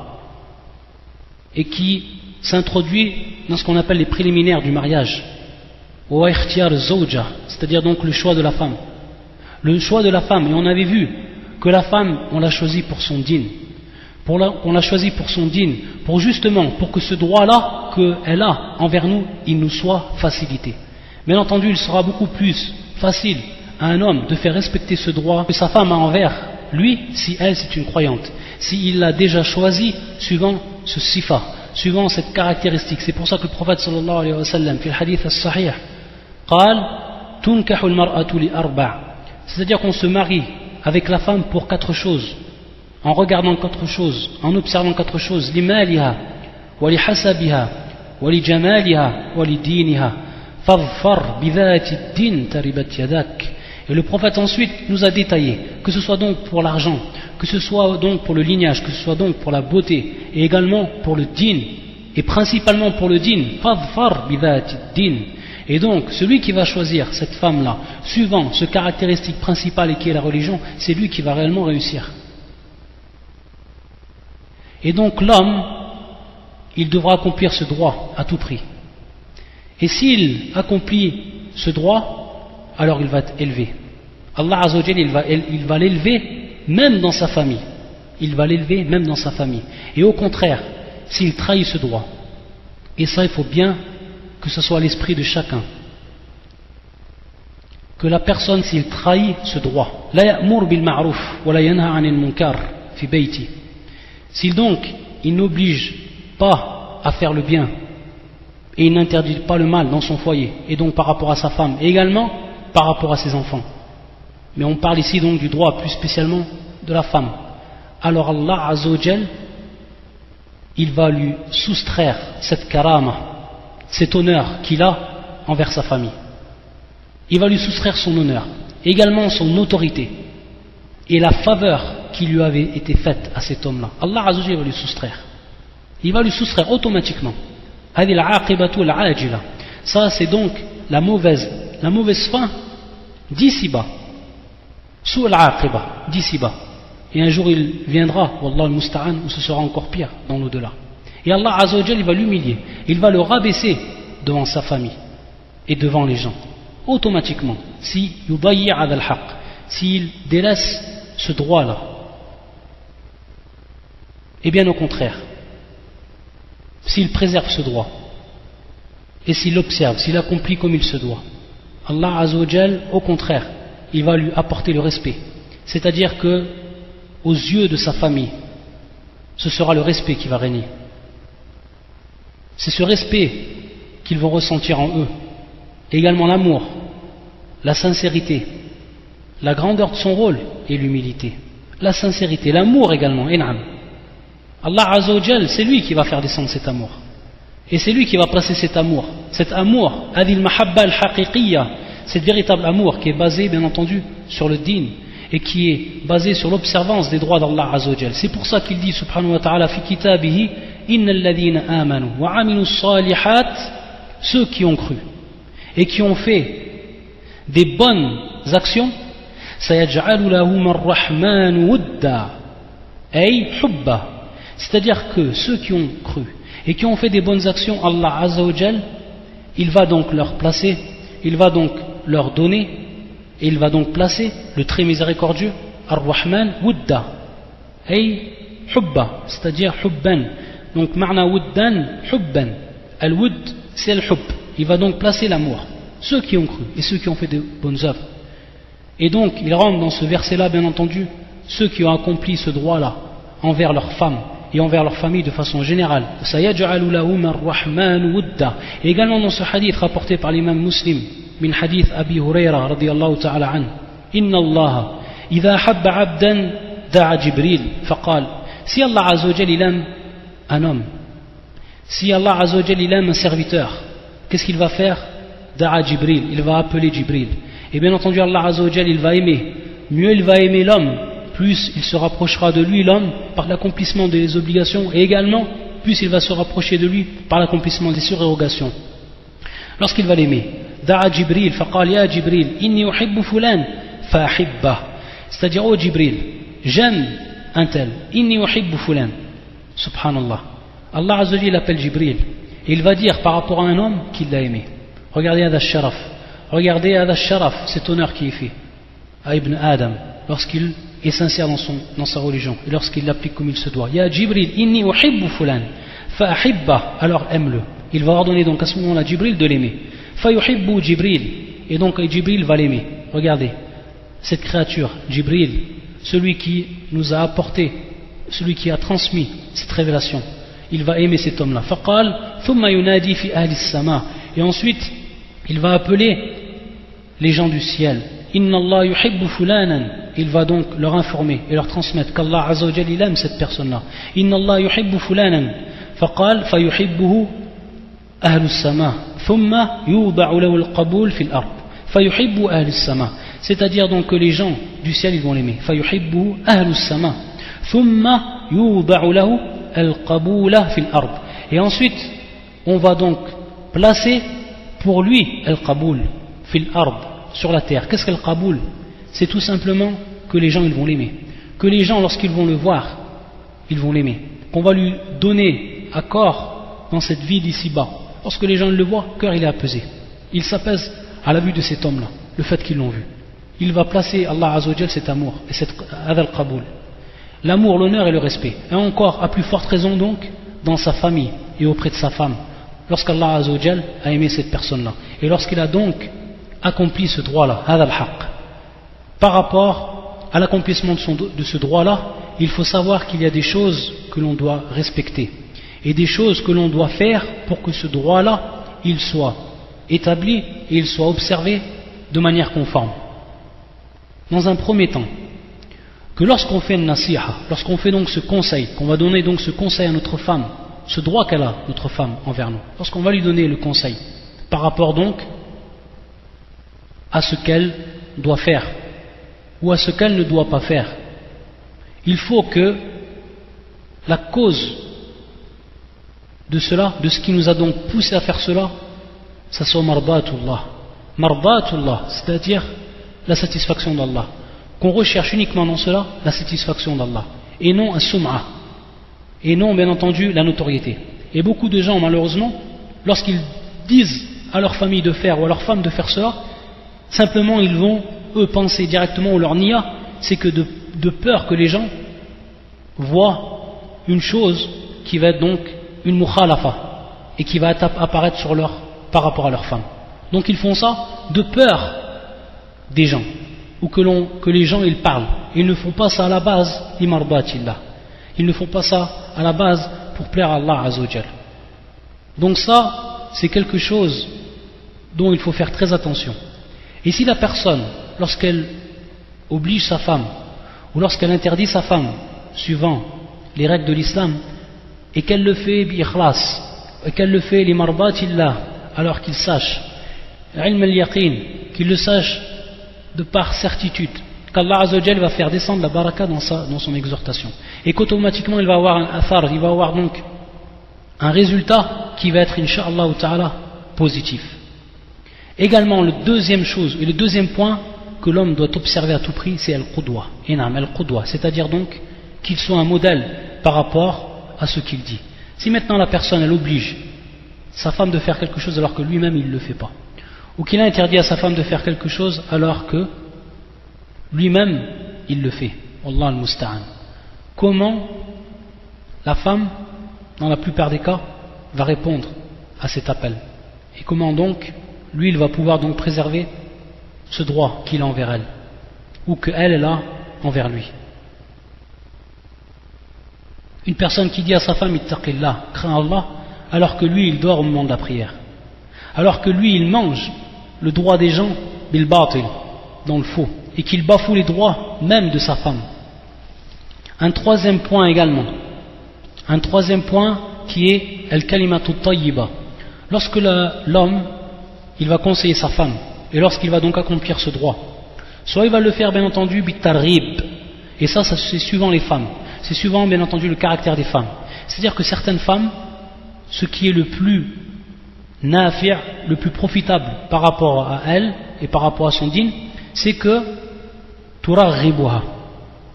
et qui s'introduit dans ce qu'on appelle les préliminaires du mariage, c'est-à-dire donc le choix de la femme. Le choix de la femme, et on avait vu que la femme, on l'a choisie pour son dîn. On l'a choisie pour son dîn, pour justement, pour que ce droit-là qu'elle a envers nous, il nous soit facilité. Bien entendu, il sera beaucoup plus facile à un homme de faire respecter ce droit que sa femme a envers lui, si elle c'est une croyante, s'il l'a déjà choisi suivant ce sifa, suivant cette caractéristique. C'est pour ça que le prophète sallallahu alayhi wa sallam, في الحديث الصحيح, قال تنكح المرأة لأربع, c'est-à-dire qu'on se marie avec la femme pour 4 choses, en regardant 4 choses, en observant 4 choses, لمالها ولحسبها ولجمالها ولدينها فاظفر بذات الدين تربت يداك. Et le prophète ensuite nous a détaillé que ce soit donc pour l'argent, que ce soit donc pour le lignage, que ce soit donc pour la beauté, et également pour le din, et principalement pour le din, fadfar bidhati din. Et donc celui qui va choisir cette femme-là, suivant ce caractéristique principal et qui est la religion, c'est lui qui va réellement réussir. Et donc l'homme, il devra accomplir ce droit à tout prix. Et s'il accomplit ce droit, alors il va être élevé. Allah Azza wa Jalla, il va l'élever même dans sa famille. Il va l'élever même dans sa famille. Et au contraire, s'il trahit ce droit, et ça il faut bien que ce soit l'esprit de chacun, que la personne s'il trahit ce droit, la ya'mur bil ma'ruf wa la yanha 'anil munkar fi bayti, s'il donc il n'oblige pas à faire le bien et il n'interdit pas le mal dans son foyer, et donc par rapport à sa femme, et également par rapport à ses enfants. Mais on parle ici donc du droit plus spécialement de la femme. Alors Allah Azza wa Jal, il va lui soustraire cette karama, cet honneur qu'il a envers sa famille. Il va lui soustraire son honneur, également son autorité et la faveur qui lui avait été faite à cet homme-là. Allah Azza wa Jal va lui soustraire. Il va lui soustraire automatiquement. Ça c'est donc la mauvaise fin d'ici-bas, d'ici-bas, et un jour il viendra, wallah al-musta'an, où ce sera encore pire dans l'au-delà. Et Allah Azza wa Jal, il va l'humilier, il va le rabaisser devant sa famille et devant les gens automatiquement, s'il délaisse ce droit-là. Et bien au contraire, s'il préserve ce droit et s'il l'observe, s'il accomplit comme il se doit, Allah Azza wa Jal, au contraire, il va lui apporter le respect. C'est-à-dire que, aux yeux de sa famille, ce sera le respect qui va régner. c'est ce respect qu'ils vont ressentir en eux, et également l'amour, la sincérité, la grandeur de son rôle et l'humilité. La sincérité, l'amour également, in'am. Allah Azza wa Jal, c'est lui qui va faire descendre cet amour. Et c'est lui qui va placer cet amour, adil mahabba al-haqiqiyya, cet véritable amour qui est basé bien entendu sur le din et qui est basé sur l'observance des droits d'Allah Azza wa Jal. C'est pour ça qu'il dit subhanahu wa ta'ala fi kitabihi innal ladhina amanu wa amilus salihat, ceux qui ont cru et qui ont fait des bonnes actions, sayaj'alu lahum ar-rahmanu wudda ay hubba, c'est-à-dire que ceux qui ont cru et qui ont fait des bonnes actions, Allah Azza wa Jal, il va donc leur placer, il va donc leur donner, et il va donc placer le très miséricordieux, Ar-Rahman, Wudda, ay Hubba, c'est-à-dire Hubban. Donc, Ma'na Wuddan, Hubban. Al-Wudd, c'est Al-Hubb. Il va donc placer l'amour. Ceux qui ont cru et ceux qui ont fait de bonnes œuvres. Et donc, il rentre dans ce verset-là, bien entendu, ceux qui ont accompli ce droit-là envers leurs femmes et envers leur famille de façon générale. Sayaj'alu lahum ar-Rahman wudda. Et également dans ce hadith rapporté par l'imam Muslim, min hadith Abi Hurayra radiyallahu ta'ala an, inna Allah idha habba abdan da'a Jibril faqal. Si Allah Azza wa Jal il aime un homme, si Allah Azza wa Jal il aime un serviteur, qu'est-ce qu'il va faire? Da'a Jibril, il va appeler Jibril. Et bien entendu Allah Azza wa Jal il va aimer, mieux il va aimer l'homme, plus il se rapprochera de lui, l'homme, par l'accomplissement des obligations, et également, plus il va se rapprocher de lui par l'accomplissement des surérogations. Lorsqu'il va l'aimer, da'a Jibril, faqal ya Jibril, inni uhibbu fulan, fa'ahibba. C'est-à-dire, oh Jibril, j'aime un tel, inni uhibbu fulan. Subhanallah. Allah Azza wa Jalla appelle Jibril, et il va dire par rapport à un homme qu'il l'a aimé. Regardez Hada Sharaf, regardez Hada Sharaf, cet honneur qui est fait à Ibn Adam, lorsqu'il est sincère dans sa religion et lorsqu'il l'applique comme il se doit. Ya Jibril, inni uhibbu fulan, fa'ahibba, alors aime-le. Il va ordonner donc à ce moment-là Jibril de l'aimer. Fa'yuhibbu Jibril, et donc Jibril va l'aimer. Regardez, cette créature, Jibril, celui qui nous a apporté, celui qui a transmis cette révélation, il va aimer cet homme-là. Faqal, thumma yunadi fi ahli as-sama, et ensuite il va appeler les gens du ciel. Inna Allah yuhibbu fulanan, il va donc leur informer et leur transmettre qu'Allah Azza wa Jalla il aime cette personne-là. Inna Allah yuhibbu fulanan, faqal fayuhibbuhu ahlu as-sama, thumma yuda'u lahu al-qabul fi al-ard, fayuhibbu ahlu as-sama, c'est-à-dire donc que les gens du ciel ils vont l'aimer. Fayuhibbu ahlu as-sama, thumma yuda'u lahu al-qabul fi al-ard, et ensuite on va donc placer pour lui al-qabul fi al-ard, sur la terre. Qu'est-ce qu'elle qaboul? C'est tout simplement que les gens ils vont l'aimer, que les gens lorsqu'ils vont le voir ils vont l'aimer, qu'on va lui donner accord dans cette vie d'ici-bas. Lorsque les gens le voient, le cœur il est apaisé, il s'apaise à la vue de cet homme là, le fait qu'ils l'ont vu. Il va placer Allah Azza wa Jal cet amour et cet adal qaboul, l'amour, l'honneur et le respect, et encore à plus forte raison donc dans sa famille et auprès de sa femme, lorsqu'Allah Azza wa Jal a aimé cette personne là et lorsqu'il a donc accompli ce droit-là, hadal haqq. Par rapport à l'accomplissement de ce droit-là, il faut savoir qu'il y a des choses que l'on doit respecter et des choses que l'on doit faire pour que ce droit-là, il soit établi et il soit observé de manière conforme. Dans un premier temps, que lorsqu'on fait une nasiha, lorsqu'on fait donc ce conseil, qu'on va donner donc ce conseil à notre femme, ce droit qu'elle a, notre femme, envers nous, lorsqu'on va lui donner le conseil, par rapport donc à ce qu'elle doit faire ou à ce qu'elle ne doit pas faire, il faut que la cause de cela, de ce qui nous a donc poussé à faire cela, ça soit mardatullah, c'est-à-dire la satisfaction d'Allah, qu'on recherche uniquement dans cela la satisfaction d'Allah et non un sum'a, et non bien entendu la notoriété. Et beaucoup de gens malheureusement, lorsqu'ils disent à leur famille de faire ou à leur femme de faire cela, simplement ils vont eux penser directement, ou leur niya, c'est que de peur que les gens voient une chose qui va être donc une mukhalafa et qui va apparaître par rapport à leur femme. Donc ils font ça de peur des gens, ou que les gens ils parlent. Ils ne font pas ça à la base limarbatillah, ils ne font pas ça à la base pour plaire à Allah Azza wa Jal. Donc ça, c'est quelque chose dont il faut faire très attention. Et si la personne, lorsqu'elle oblige sa femme, ou lorsqu'elle interdit sa femme, suivant les règles de l'islam, et qu'elle le fait bi-ikhlas, et qu'elle le fait li-mardatillah, alors qu'il sache, ilm al-yaqin, qu'il le sache de par certitude, qu'Allah Azza wa Jal va faire descendre la baraka dans son exhortation, et qu'automatiquement il va avoir un athar, il va avoir donc un résultat qui va être, incha'Allah ta'ala, positif. Également, le deuxième point que l'homme doit observer à tout prix, c'est al-qudwa, c'est-à-dire donc qu'il soit un modèle par rapport à ce qu'il dit. Si maintenant la personne, elle oblige sa femme de faire quelque chose alors que lui-même il ne le fait pas, ou qu'il a interdit à sa femme de faire quelque chose alors que lui-même il le fait, Wallah al-musta'an, comment la femme, dans la plupart des cas, va répondre à cet appel, et comment donc lui il va pouvoir donc préserver ce droit qu'il a envers elle, ou qu'elle a envers lui. Une personne qui dit à sa femme ittaqillah, crains Allah, alors que lui il dort au moment de la prière, alors que lui il mange le droit des gens bil batil, dans le faux, et qu'il bafoue les droits même de sa femme. Un troisième point également, qui est al-kalimatu tayyiba. Lorsque l'homme il va conseiller sa femme, et lorsqu'il va donc accomplir ce droit, soit il va le faire bien entendu bit-targhib, et ça c'est suivant les femmes, c'est suivant bien entendu le caractère des femmes. C'est-à-dire que certaines femmes, ce qui est le plus nafi', le plus profitable par rapport à elle et par rapport à son din, c'est que turaghibuha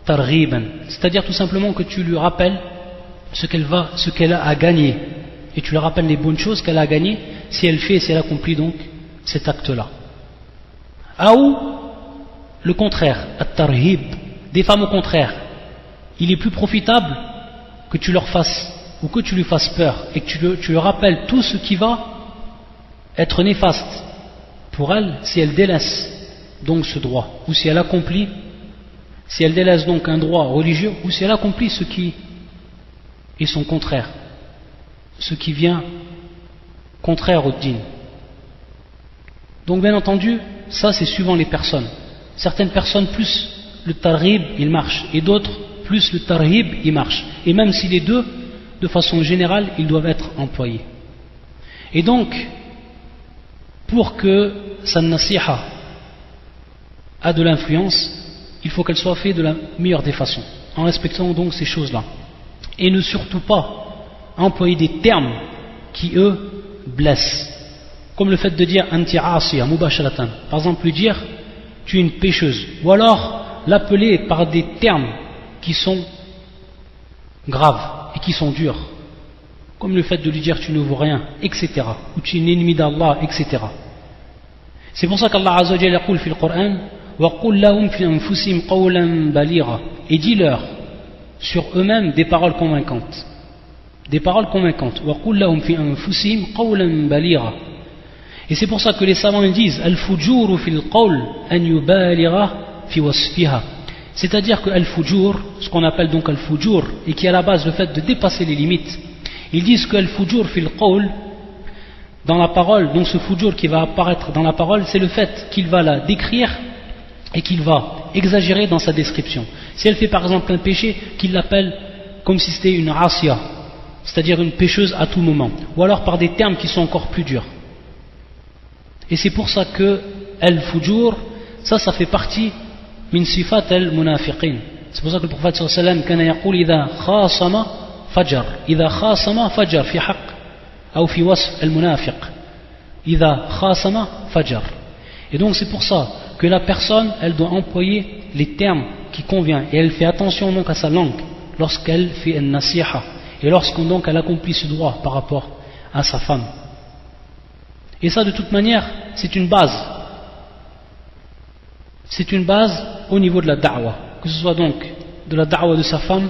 targhiban, c'est-à-dire tout simplement que tu lui rappelles ce qu'elle a à gagner, et tu lui rappelles les bonnes choses qu'elle a à gagner si elle accomplit donc cet acte-là. Ou le contraire, at-tarhib, des femmes au contraire, il est plus profitable que tu leur fasses, ou que tu lui fasses peur, et que tu lui rappelles tout ce qui va être néfaste pour elle si elle délaisse donc ce droit, ou si elle accomplit, si elle délaisse donc un droit religieux, ou si elle accomplit ce qui est son contraire, ce qui vient contraire au din. Donc bien entendu, ça c'est suivant les personnes. Certaines personnes plus le targhib il marche, et d'autres plus le tarhib il marche, et même si les deux de façon générale ils doivent être employés. Et donc pour que sa nasiha a de l'influence, il faut qu'elle soit faite de la meilleure des façons, en respectant donc ces choses-là, et ne surtout pas employer des termes qui eux blessent, comme le fait de dire anti asiya mubasharatan, par exemple lui dire tu es une pécheuse, ou alors l'appeler par des termes qui sont graves et qui sont durs, comme le fait de lui dire tu ne vaux rien, etc., ou tu es un ennemi d'Allah, etc. C'est pour ça qu'Allah Azza wa Jalla yaqul fi al-Qur'an wa qul lahum fi anfusihim qawlan baligha, et dis-leur sur eux-mêmes des paroles convaincantes, wa qul lahum fi anfusihim qawlan baligha. Et c'est pour ça que les savants disent al-fujuru fil qawl an yubaligha fi wasfiha, c'est-à-dire que al-fujur, ce qu'on appelle donc al-fujur, et qui est à la base le fait de dépasser les limites, ils disent que al-fujur fil qawl, dans la parole, donc ce fujur qui va apparaître dans la parole, c'est le fait qu'il va la décrire et qu'il va exagérer dans sa description. Si elle fait par exemple un péché, qu'il l'appelle comme si c'était une asiya, c'est-à-dire une pécheuse à tout moment, ou alors par des termes qui sont encore plus durs. Et c'est pour ça que al-fujur, ça fait partie min sifat al-munafiqin. C'est pour ça que le prophète sallallahu alayhi wa sallam kana yaqul idha khasama fajar fi haqq ou fi wasf al-munafiq, idha khasama fajar. Et donc c'est pour ça que la personne elle doit employer les termes qui conviennent, et elle fait attention donc à sa langue lorsqu'elle fait un nasiha, et lorsqu'on donc elle accomplit ce droit par rapport à sa femme. Et ça de toute manière c'est une base au niveau de la da'wa, que ce soit donc de la da'wa de sa femme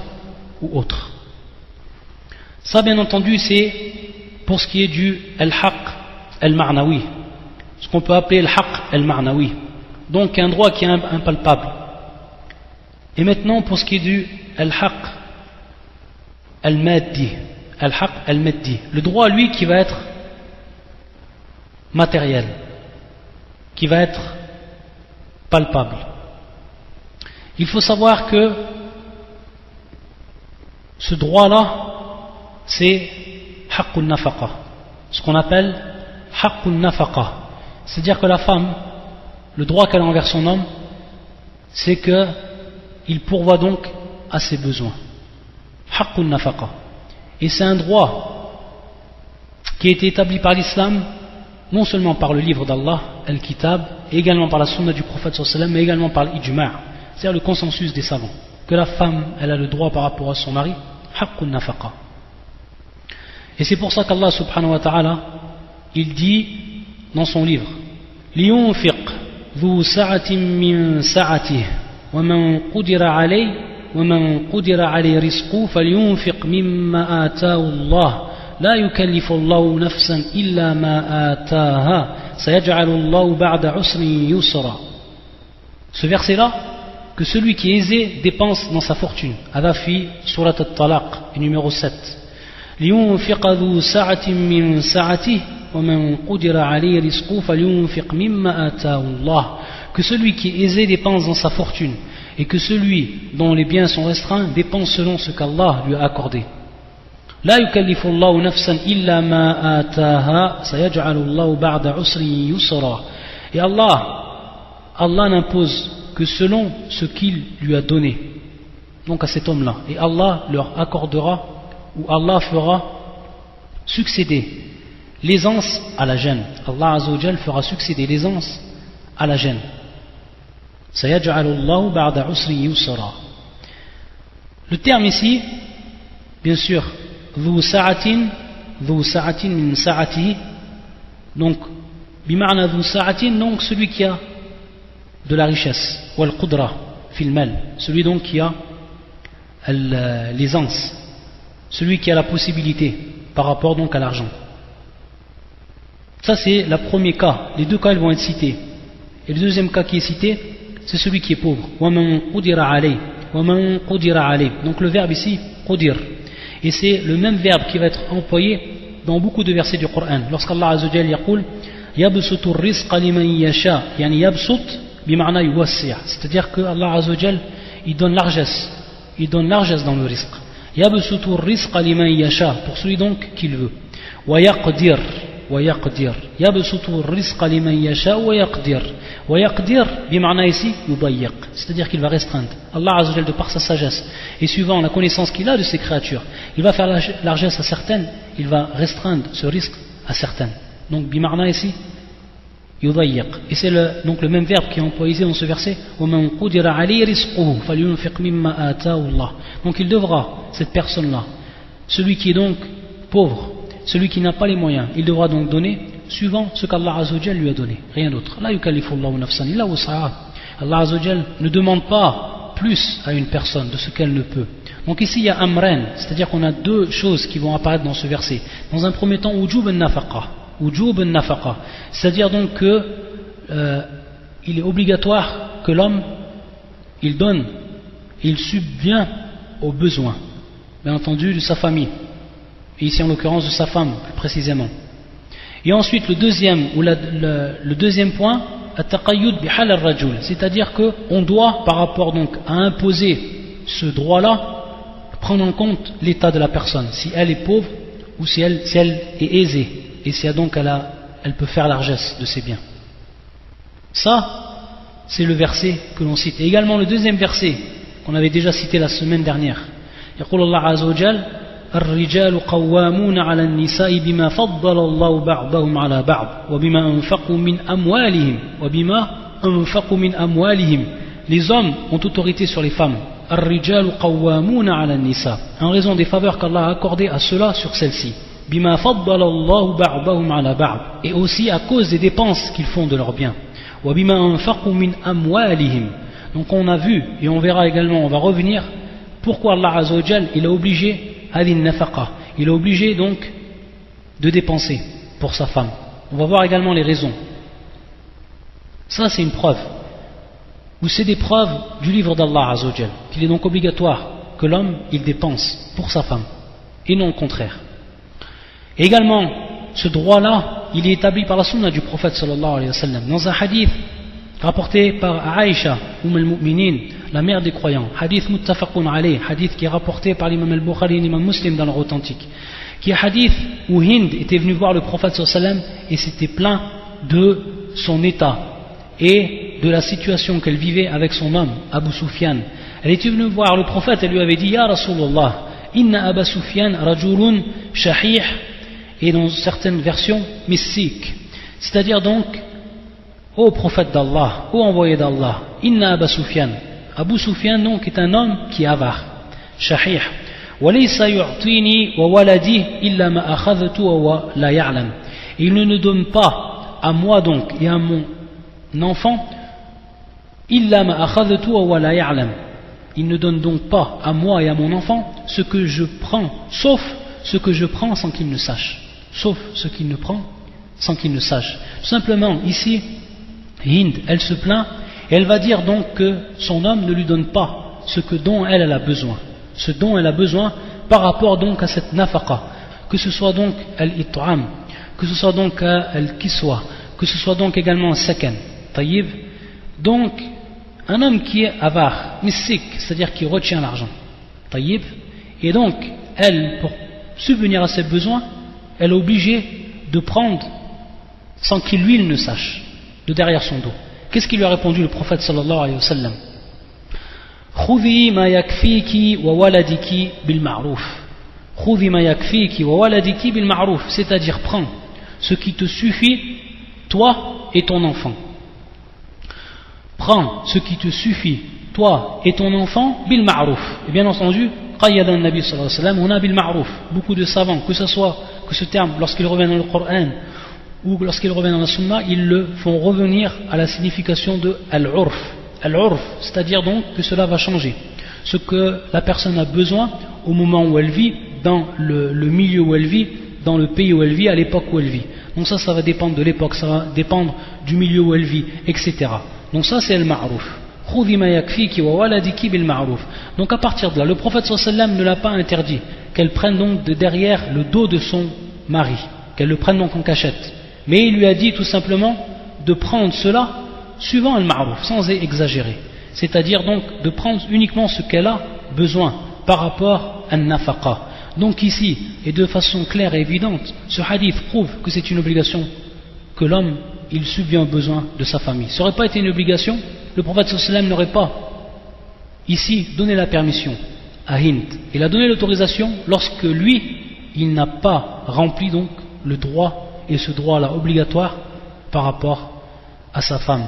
ou autre. Ça bien entendu c'est pour ce qui est du al-haq al-ma'nawi, ce qu'on peut appeler al-haq al-ma'nawi, donc un droit qui est impalpable. Et maintenant pour ce qui est du al-haq al-maddi, al-haq al-maddi, le droit lui qui va être matériel, qui va être palpable. Il faut savoir que ce droit-là, c'est haqqun nafaqa, ce qu'on appelle haqqun nafaqa, c'est-à-dire que la femme, le droit qu'elle a envers son homme, c'est qu'il pourvoit donc à ses besoins. Haqqun nafaqa. Et c'est un droit qui a été établi par l'islam, non seulement par le livre d'Allah, Al-Kitab, et également par la sunna du prophète sallallahu alayhi wa sallam, mais également par l'ijma', c'est-à-dire le consensus des savants, que la femme, elle a le droit par rapport à son mari, haqqun nafaqa. Et c'est pour ça qu'Allah subhanahu wa ta'ala, il dit dans son livre, liyunfiq dhu sa'atin min sa'atihi wa man qudira alayhi ومن قدر عليه رزقه فلينفق مما آتاه الله لا يكلف الله نفسا إلا ما آتاها سيجعل الله بعد عسر يسرا. Ce verset là, que celui qui est aisé dépense dans sa fortune. Hada fi surat al-Talaq numéro 7. لينفق ذو سعة من سعته ومن قدر عليه رزقه فلينفق مما آتاه الله. Que celui qui est aisé dépense dans sa fortune, et que celui dont les biens sont restreints dépense selon ce qu'Allah lui a accordé. La yukallifu Allahu nafsan illa ma ataha sayaj'alu Allahu ba'da usri yusra. Et Allah n'impose que selon ce qu'il lui a donné, donc à cet homme-là. Et Allah leur accordera, ou Allah fera succéder l'aisance à la gêne. Allah Azza wa Jal fera succéder l'aisance à la gêne. Le terme ici, bien sûr, dhu sa'atin min sa'atihi, donc bima'na dhu sa'atin, donc celui qui a de la richesse, wal qudra fil mal, celui donc qui a l'aisance, celui qui a la possibilité par rapport donc à l'argent. Ça c'est le premier cas, les deux cas ils vont être cités. Et le deuxième cas qui est cité, c'est celui qui est pauvre. Donc le verbe ici, qudir. Et c'est le même verbe qui va être employé dans beaucoup de versets du Coran. Lorsqu'Allah Azza wa Jalla yaqul yabsutu ar-rizqa liman yasha, yani yabsut bima'na yuwassi', c'est-à-dire que Allah Azza wa Jalla il donne largesse dans le rizq. Yabsutu ar-rizqa liman yasha, pour celui donc qu'il veut. Wa yaqdir يبسط الرزق لمن يشاء ويقدر بمعنى ici يضيق, c'est-à-dire qu'il va restreindre. Allah Azza wa Jalla, de par sa sagesse et suivant la connaissance qu'il a de ses créatures, il va faire largesse à certaines, il va restreindre ce risque à certaines. Donc bima'na ici يضيق, et c'est donc le même verbe qui est employé dans ce verset. ومن قدر عليه رزقه فلينفق مما آتاه الله. Donc il devra, cette personne-là, celui qui est donc pauvre, celui qui n'a pas les moyens, il devra donc donner suivant ce qu'Allah Azza wa Jal lui a donné, rien d'autre. La yukallifu Allahu nafsan illa wus'aha. Allah Azza wa Jal ne demande pas plus à une personne de ce qu'elle ne peut. Donc ici il y a amran, c'est-à-dire qu'on a deux choses qui vont apparaître dans ce verset. Dans un premier temps, wujub an-nafaqa, c'est-à-dire donc que il est obligatoire que l'homme il donne, il subvient aux besoins, bien entendu de sa famille, et ici en l'occurrence de sa femme plus précisément. Et ensuite le deuxième point, at-taqayyud bihal ar-rajul, c'est-à-dire qu'on doit, par rapport donc à imposer ce droit-là, prendre en compte l'état de la personne, si elle est pauvre ou si elle est aisée, et si donc elle peut faire largesse de ses biens. Ça, c'est le verset que l'on cite. Et également le deuxième verset qu'on avait déjà cité la semaine dernière. يقول الله عز وجل الرجال قوامون على النساء بما فضل الله بعضهم على بعض وبما أنفقوا من أموالهم. Les hommes ont autorité sur les femmes. الرجال قوامون على النساء, en raison des faveurs qu'Allah a accordées à ceux-là sur celles-ci. بما فضل الله بعضهم على بعض, et aussi à cause des dépenses qu'ils font de leurs biens. وبما أنفقوا من أموالهم. Donc on a vu et on verra également, on va revenir pourquoi Allah Azza wa Jal il a obligé il est obligé donc de dépenser pour sa femme. On va voir également les raisons. Ça c'est une preuve, ou c'est des preuves du livre d'Allah Azza wa Jal, qu'il est donc obligatoire que l'homme il dépense pour sa femme et non le contraire. Et également, ce droit-là, il est établi par la sunna du prophète sallallahu alayhi wa sallam. Dans un hadith rapporté par Aïcha, al-Mu'minin, la mère des croyants, hadith muttafaqun alayh, hadith qui est rapporté par l'imam al-Bukhari et l'imam Muslim dans leur authentique, qui est hadith où Hind était venue voir le prophète sallallahu alayhi wa sallam et s'était plaint de son état et de la situation qu'elle vivait avec son homme, Abu Sufyan. Elle était venue voir le prophète et lui avait dit: Ya Rasulallah, inna Abu Sufyan rajulun shahih, et dans certaines versions, missik. C'est-à-dire donc, ô prophète d'Allah, ô envoyé d'Allah, inna Abu Sufyan. Abu Sufyan donc est un homme qui est avare, shahih. وَلَيْسَ يُعْطِينِي وَوَلَدِي إِلَّا مَا أَخَذْتُ وَهُوَ لَا يَعْلَمُ. Il ne donne pas à moi donc et à mon enfant, إِلَّا مَا أَخَذْتُ وَهُوَ لَا يَعْلَمُ. Il ne donne donc pas à moi et à mon enfant ce que je prends, sauf ce que je prends sans qu'il ne sache. Sauf ce qu'il ne prend sans qu'il ne sache. Tout simplement, ici, Hind, elle se plaint et elle va dire donc que son homme ne lui donne pas ce que dont elle a besoin. Ce dont elle a besoin par rapport donc à cette nafaqa, que ce soit donc al-it'am, que ce soit donc al-kiswa, que ce soit donc également sakan, tayyib. Donc un homme qui est avare, missik, c'est-à-dire qui retient l'argent, tayyib, et donc elle, pour subvenir à ses besoins, elle est obligée de prendre sans qu'il lui ne sache, de derrière son dos. Qu'est-ce qu'il lui a répondu le prophète sallallahu alayhi wa sallam? خذي ما يكفيك وولدك بالمعروف. خذي ما يكفيك وولدك بالمعروف, c'est-à-dire prends ce qui te suffit, toi et ton enfant. Prends ce qui te suffit, toi et ton enfant, bil ma'rouf. Et bien entendu, qayyada an-nabi sallallahu alayhi wa sallam, on a bil ma'rouf. Beaucoup de savants, que ce terme, lorsqu'il revient dans le Coran ou lorsqu'il revient dans la Sunna, ils le font revenir à la signification de al-urf. Al-urf, c'est-à-dire donc que cela va changer. Ce que la personne a besoin au moment où elle vit, dans le milieu où elle vit, dans le pays où elle vit, à l'époque où elle vit. Donc ça va dépendre de l'époque, ça va dépendre du milieu où elle vit, etc. Donc ça c'est al-ma'rouf. Khudhi ma yakfiki wa waladiki bil ma'rouf. Donc à partir de là, le prophète sallallahu alayhi wa sallam ne l'a pas interdit qu'elle prenne donc de derrière le dos de son mari, qu'elle le prenne donc en cachette. Mais il lui a dit tout simplement de prendre cela suivant al-ma'rouf, sans exagérer. C'est-à-dire donc de prendre uniquement ce qu'elle a besoin par rapport à nafaqa. Donc ici, et de façon claire et évidente, ce hadith prouve que c'est une obligation que l'homme, il subvient aux besoins de sa famille. Ça n'aurait pas été une obligation, le prophète sallallahu alayhi wa sallam n'aurait pas ici donné la permission à Hind. Il a donné l'autorisation lorsque lui, il n'a pas rempli donc le droit, et ce droit-là obligatoire par rapport à sa femme.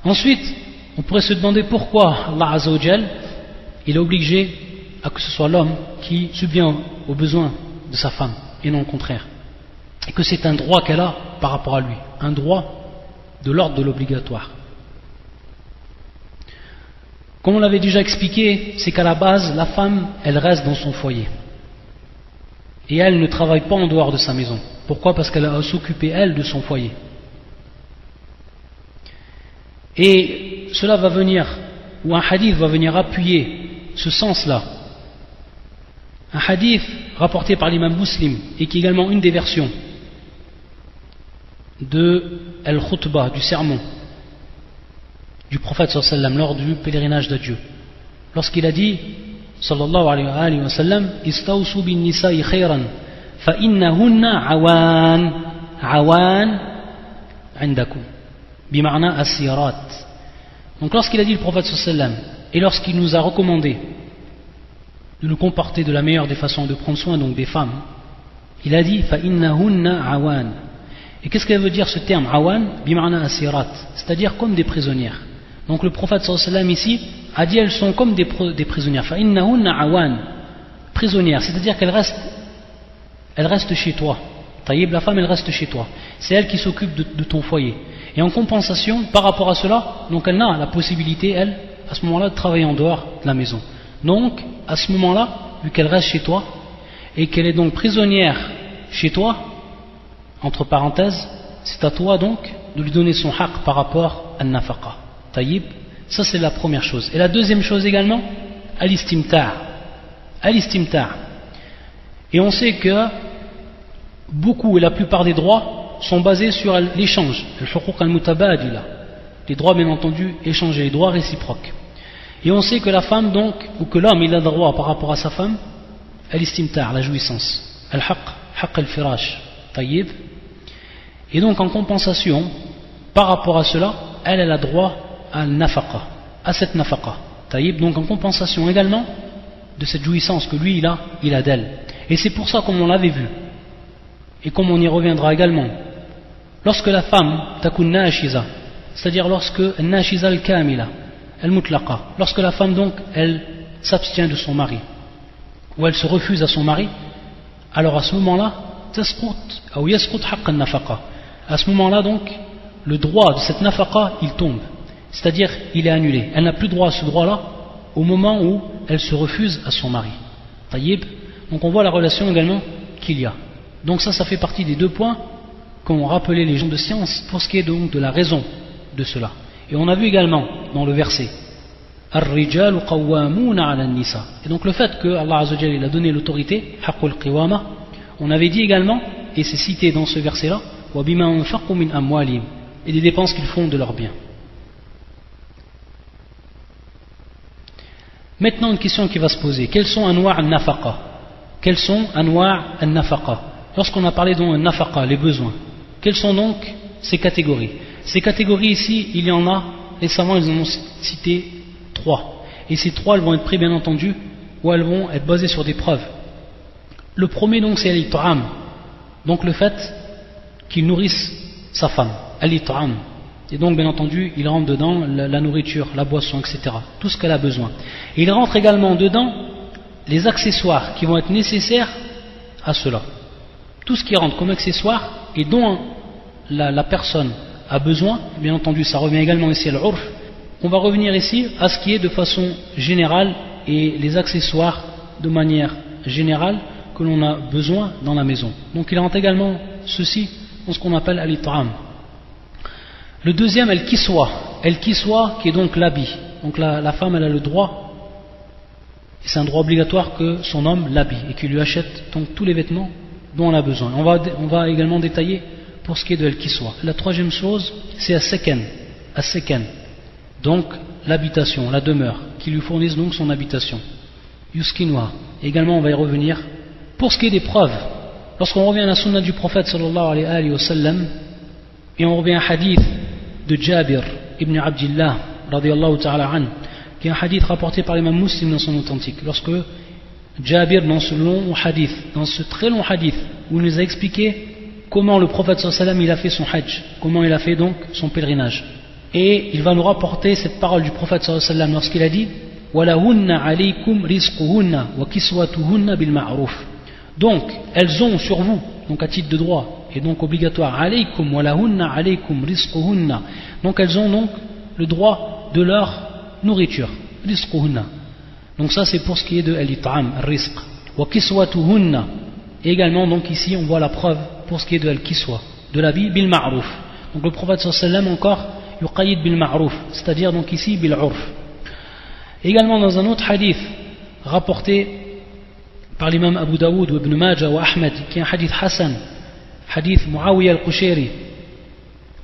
Ensuite, on pourrait se demander pourquoi Allah Azza wa Jal, il est obligé à que ce soit l'homme qui subvient aux besoins de sa femme et non le contraire, et que c'est un droit qu'elle a par rapport à lui, un droit de l'ordre de l'obligatoire. Comme on l'avait déjà expliqué, c'est qu'à la base la femme, elle reste dans son foyer et elle ne travaille pas en dehors de sa maison. Pourquoi? Parce qu'elle a à s'occuper elle de son foyer. Et cela va venir, ou un hadith va venir appuyer ce sens-là. Un hadith rapporté par l'imam Muslim, et qui est également une des versions de Al-Khutbah, du sermon du prophète sallallahu alayhi wa sallam lors du pèlerinage d'adieu. Lorsqu'il a dit, sallallahu alayhi wa sallam, istawsu bin nisa'i khayran, fa innahunna awan, awan, indakum. Bima'na asirat. Donc lorsqu'il a dit le prophète sallallahu alayhi wa sallam, et lorsqu'il nous a recommandé de nous comporter de la meilleure des façons de prendre soin donc des femmes, il a dit fa innahunna awan. Et qu'est-ce qu'elle veut dire ce terme awan? Bima'na asirat, c'est-à-dire comme des prisonnières. Donc le prophète sallallahu alayhi wa sallam ici a dit elles sont comme des prisonnières. Fa innahunna awan, prisonnières, c'est-à-dire qu'elles restent chez toi. Taïb, la femme elle reste chez toi. C'est elle qui s'occupe de ton foyer. Et en compensation, par rapport à cela, donc elle n'a la possibilité, elle, à ce moment-là, de travailler en dehors de la maison. Donc, à ce moment-là, vu qu'elle reste chez toi, et qu'elle est donc prisonnière chez toi, entre parenthèses, c'est à toi donc de lui donner son haqq par rapport à nafaqa. Taïb, ça c'est la première chose. Et la deuxième chose également, al-istimta'. Al-istimta'. Et on sait que beaucoup et la plupart des droits sont basés sur l'échange, les droits bien entendu échangés, les droits réciproques. Et on sait que la femme donc, ou que l'homme il a droit par rapport à sa femme, al-istimtar, la jouissance, al-haqq al-firash, tayyib. Et donc en compensation, par rapport à cela, elle a droit à nafaqa, à cette nafaqa, tayyib. Donc en compensation également de cette jouissance que lui il a d'elle. Et c'est pour ça, comme on l'avait vu, et comme on y reviendra également, lorsque la femme takun nashiza, c'est-à-dire lorsque nashiza al-kamila, al-mutlaqa, lorsque la femme donc elle s'abstient de son mari, ou elle se refuse à son mari, alors à ce moment-là, à ce moment-là donc, le droit de cette nafaqa il tombe, c'est-à-dire il est annulé. Elle n'a plus droit à ce droit-là au moment où elle se refuse à son mari. Tayyib. Donc on voit la relation également qu'il y a. Donc ça fait partie des deux points qu'ont rappelé les gens de science pour ce qui est donc de la raison de cela. Et on a vu également dans le verset Ar-rijalu qawwamuna 'ala an-nisa. Et donc le fait que Allah Azza wa Jalla il a donné l'autorité, haqqul qiwama, on avait dit également, et c'est cité dans ce verset-là, wa bima anfaqu min amwalihim, et des dépenses qu'ils font de leurs biens. Maintenant une question qui va se poser, quels sont anwa' an-nafaqa? Quels sont anwa' an-nafaqa? Lorsqu'on a parlé donc an-nafaqa, les besoins, quelles sont donc ces catégories? Ces catégories ici, il y en a, les savants ils en ont cité 3. Et ces 3 elles vont être prises bien entendu, ou elles vont être basées sur des preuves. Le premier donc c'est al-it'am, donc le fait qu'il nourrisse sa femme, al-it'am. Et donc bien entendu il rentre dedans la nourriture, la boisson, etc. Tout ce qu'elle a besoin. Et il rentre également dedans les accessoires qui vont être nécessaires à cela. Tout ce qui rentre comme accessoire et dont la personne a besoin, bien entendu ça revient également ici à l'urf. On va revenir ici à ce qui est de façon générale et les accessoires de manière générale que l'on a besoin dans la maison. Donc il rentre également ceci dans ce qu'on appelle al-it'am. Le deuxième, al-kiswa, qui est donc l'habit. Donc la femme elle a le droit, et c'est un droit obligatoire que son homme l'habille et qu'il lui achète donc tous les vêtements dont on a besoin. On va également détailler pour ce qui est de al-kiswa. La troisième chose, c'est as-sakan, donc l'habitation, la demeure, qui lui fournissent donc son habitation. Yuskinwa, également on va y revenir. Pour ce qui est des preuves, lorsqu'on revient à la sunna du prophète sallallahu alayhi wa sallam, et on revient à un hadith de Jabir ibn Abdillah radiyallahu ta'ala an, qui est un hadith rapporté par l'imam Muslim dans son authentique. Lorsque Jabir, dans ce très long hadith, où il nous a expliqué comment le prophète sallallahu alayhi wa sallam il a fait son hajj, comment il a fait donc son pèlerinage. Et il va nous rapporter cette parole du prophète sallallahu alayhi wa sallam lorsqu'il a dit Walahunna alaykum rizquhunna wa kiswatuhunna bil ma'ruf. Donc elles ont sur vous, donc à titre de droit et donc obligatoire, alaykum walahunna alaykum rizquhunna. Donc elles ont donc le droit de leur nourriture, rizquhunna. Donc ça c'est pour ce qui est de al-it'am, al-rizq. Wa kiswatuhunna. Et également donc ici on voit la preuve pour ce qui est de al-kiswa, de l'habit bil ma'ruf. Donc le prophète sallallahu alayhi wa sallam encore yuqayyid bil ma'ruf, c'est-à-dire donc ici bil urf. Également dans un autre hadith rapporté par l'imam Abu Daoud ou Ibn Majah ou Ahmed, qui est un hadith Hassan, hadith Muawiyah al-Qushayri,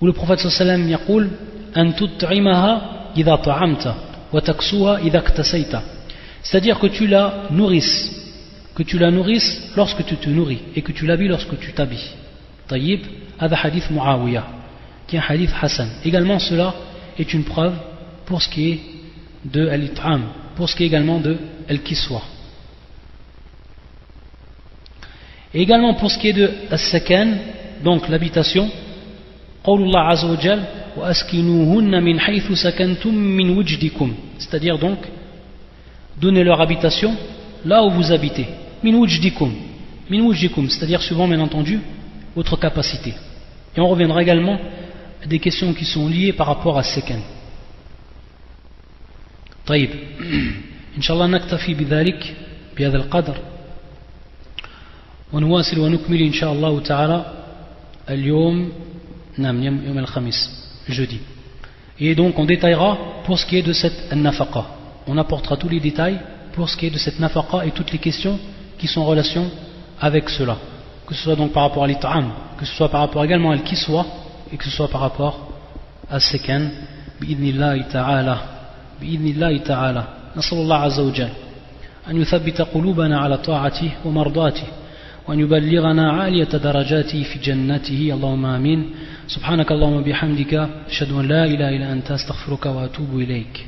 où le prophète sallallahu alayhi wa sallam yaqul an tut'imaha idha ta'amta wa taksuha idha iktasayta, c'est-à-dire que tu la nourrisses lorsque tu te nourris et que tu l'habilles lorsque tu t'habilles. Tayyib, hada hadith Muawiyah, qui est un hadith Hassan. Également cela est une preuve pour ce qui est de al-it'am, pour ce qui est également de al-kiswa. Et également pour ce qui est de as-sakan, donc l'habitation, qawlullah azza wa jal wa askinuhunna min haythu sakantum min wujdikum, c'est-à-dire donc donnez leur habitation là où vous habitez, min wujdikum, c'est-à-dire suivant bien entendu votre capacité. Et on reviendra également à des questions qui sont liées par rapport à as-sakan. طيب إن شاء الله نكتفي بذلك بهذا القدر ونواصل ونكمل إن شاء الله تعالى اليوم يوم الخميس jeudi. Et donc on détaillera pour ce qui est de cette nafaqa, on apportera tous les détails pour ce qui est de cette nafaqa et toutes les questions qui sont en relation avec cela. que ce soit donc par rapport à l'it'am, que ce soit par rapport également à l'kiswa, et que ce soit par rapport à sekan, bi'idnillahi ta'ala. Nasallallahu azza wa jal أن يثبت قلوبنا على طاعته ومرضاته وأن يبلغنا عالية درجاته في جنته اللهم آمين سبحانك اللهم وبحمدك أشهد أن لا إله إلا أنت أستغفرك وأتوب إليك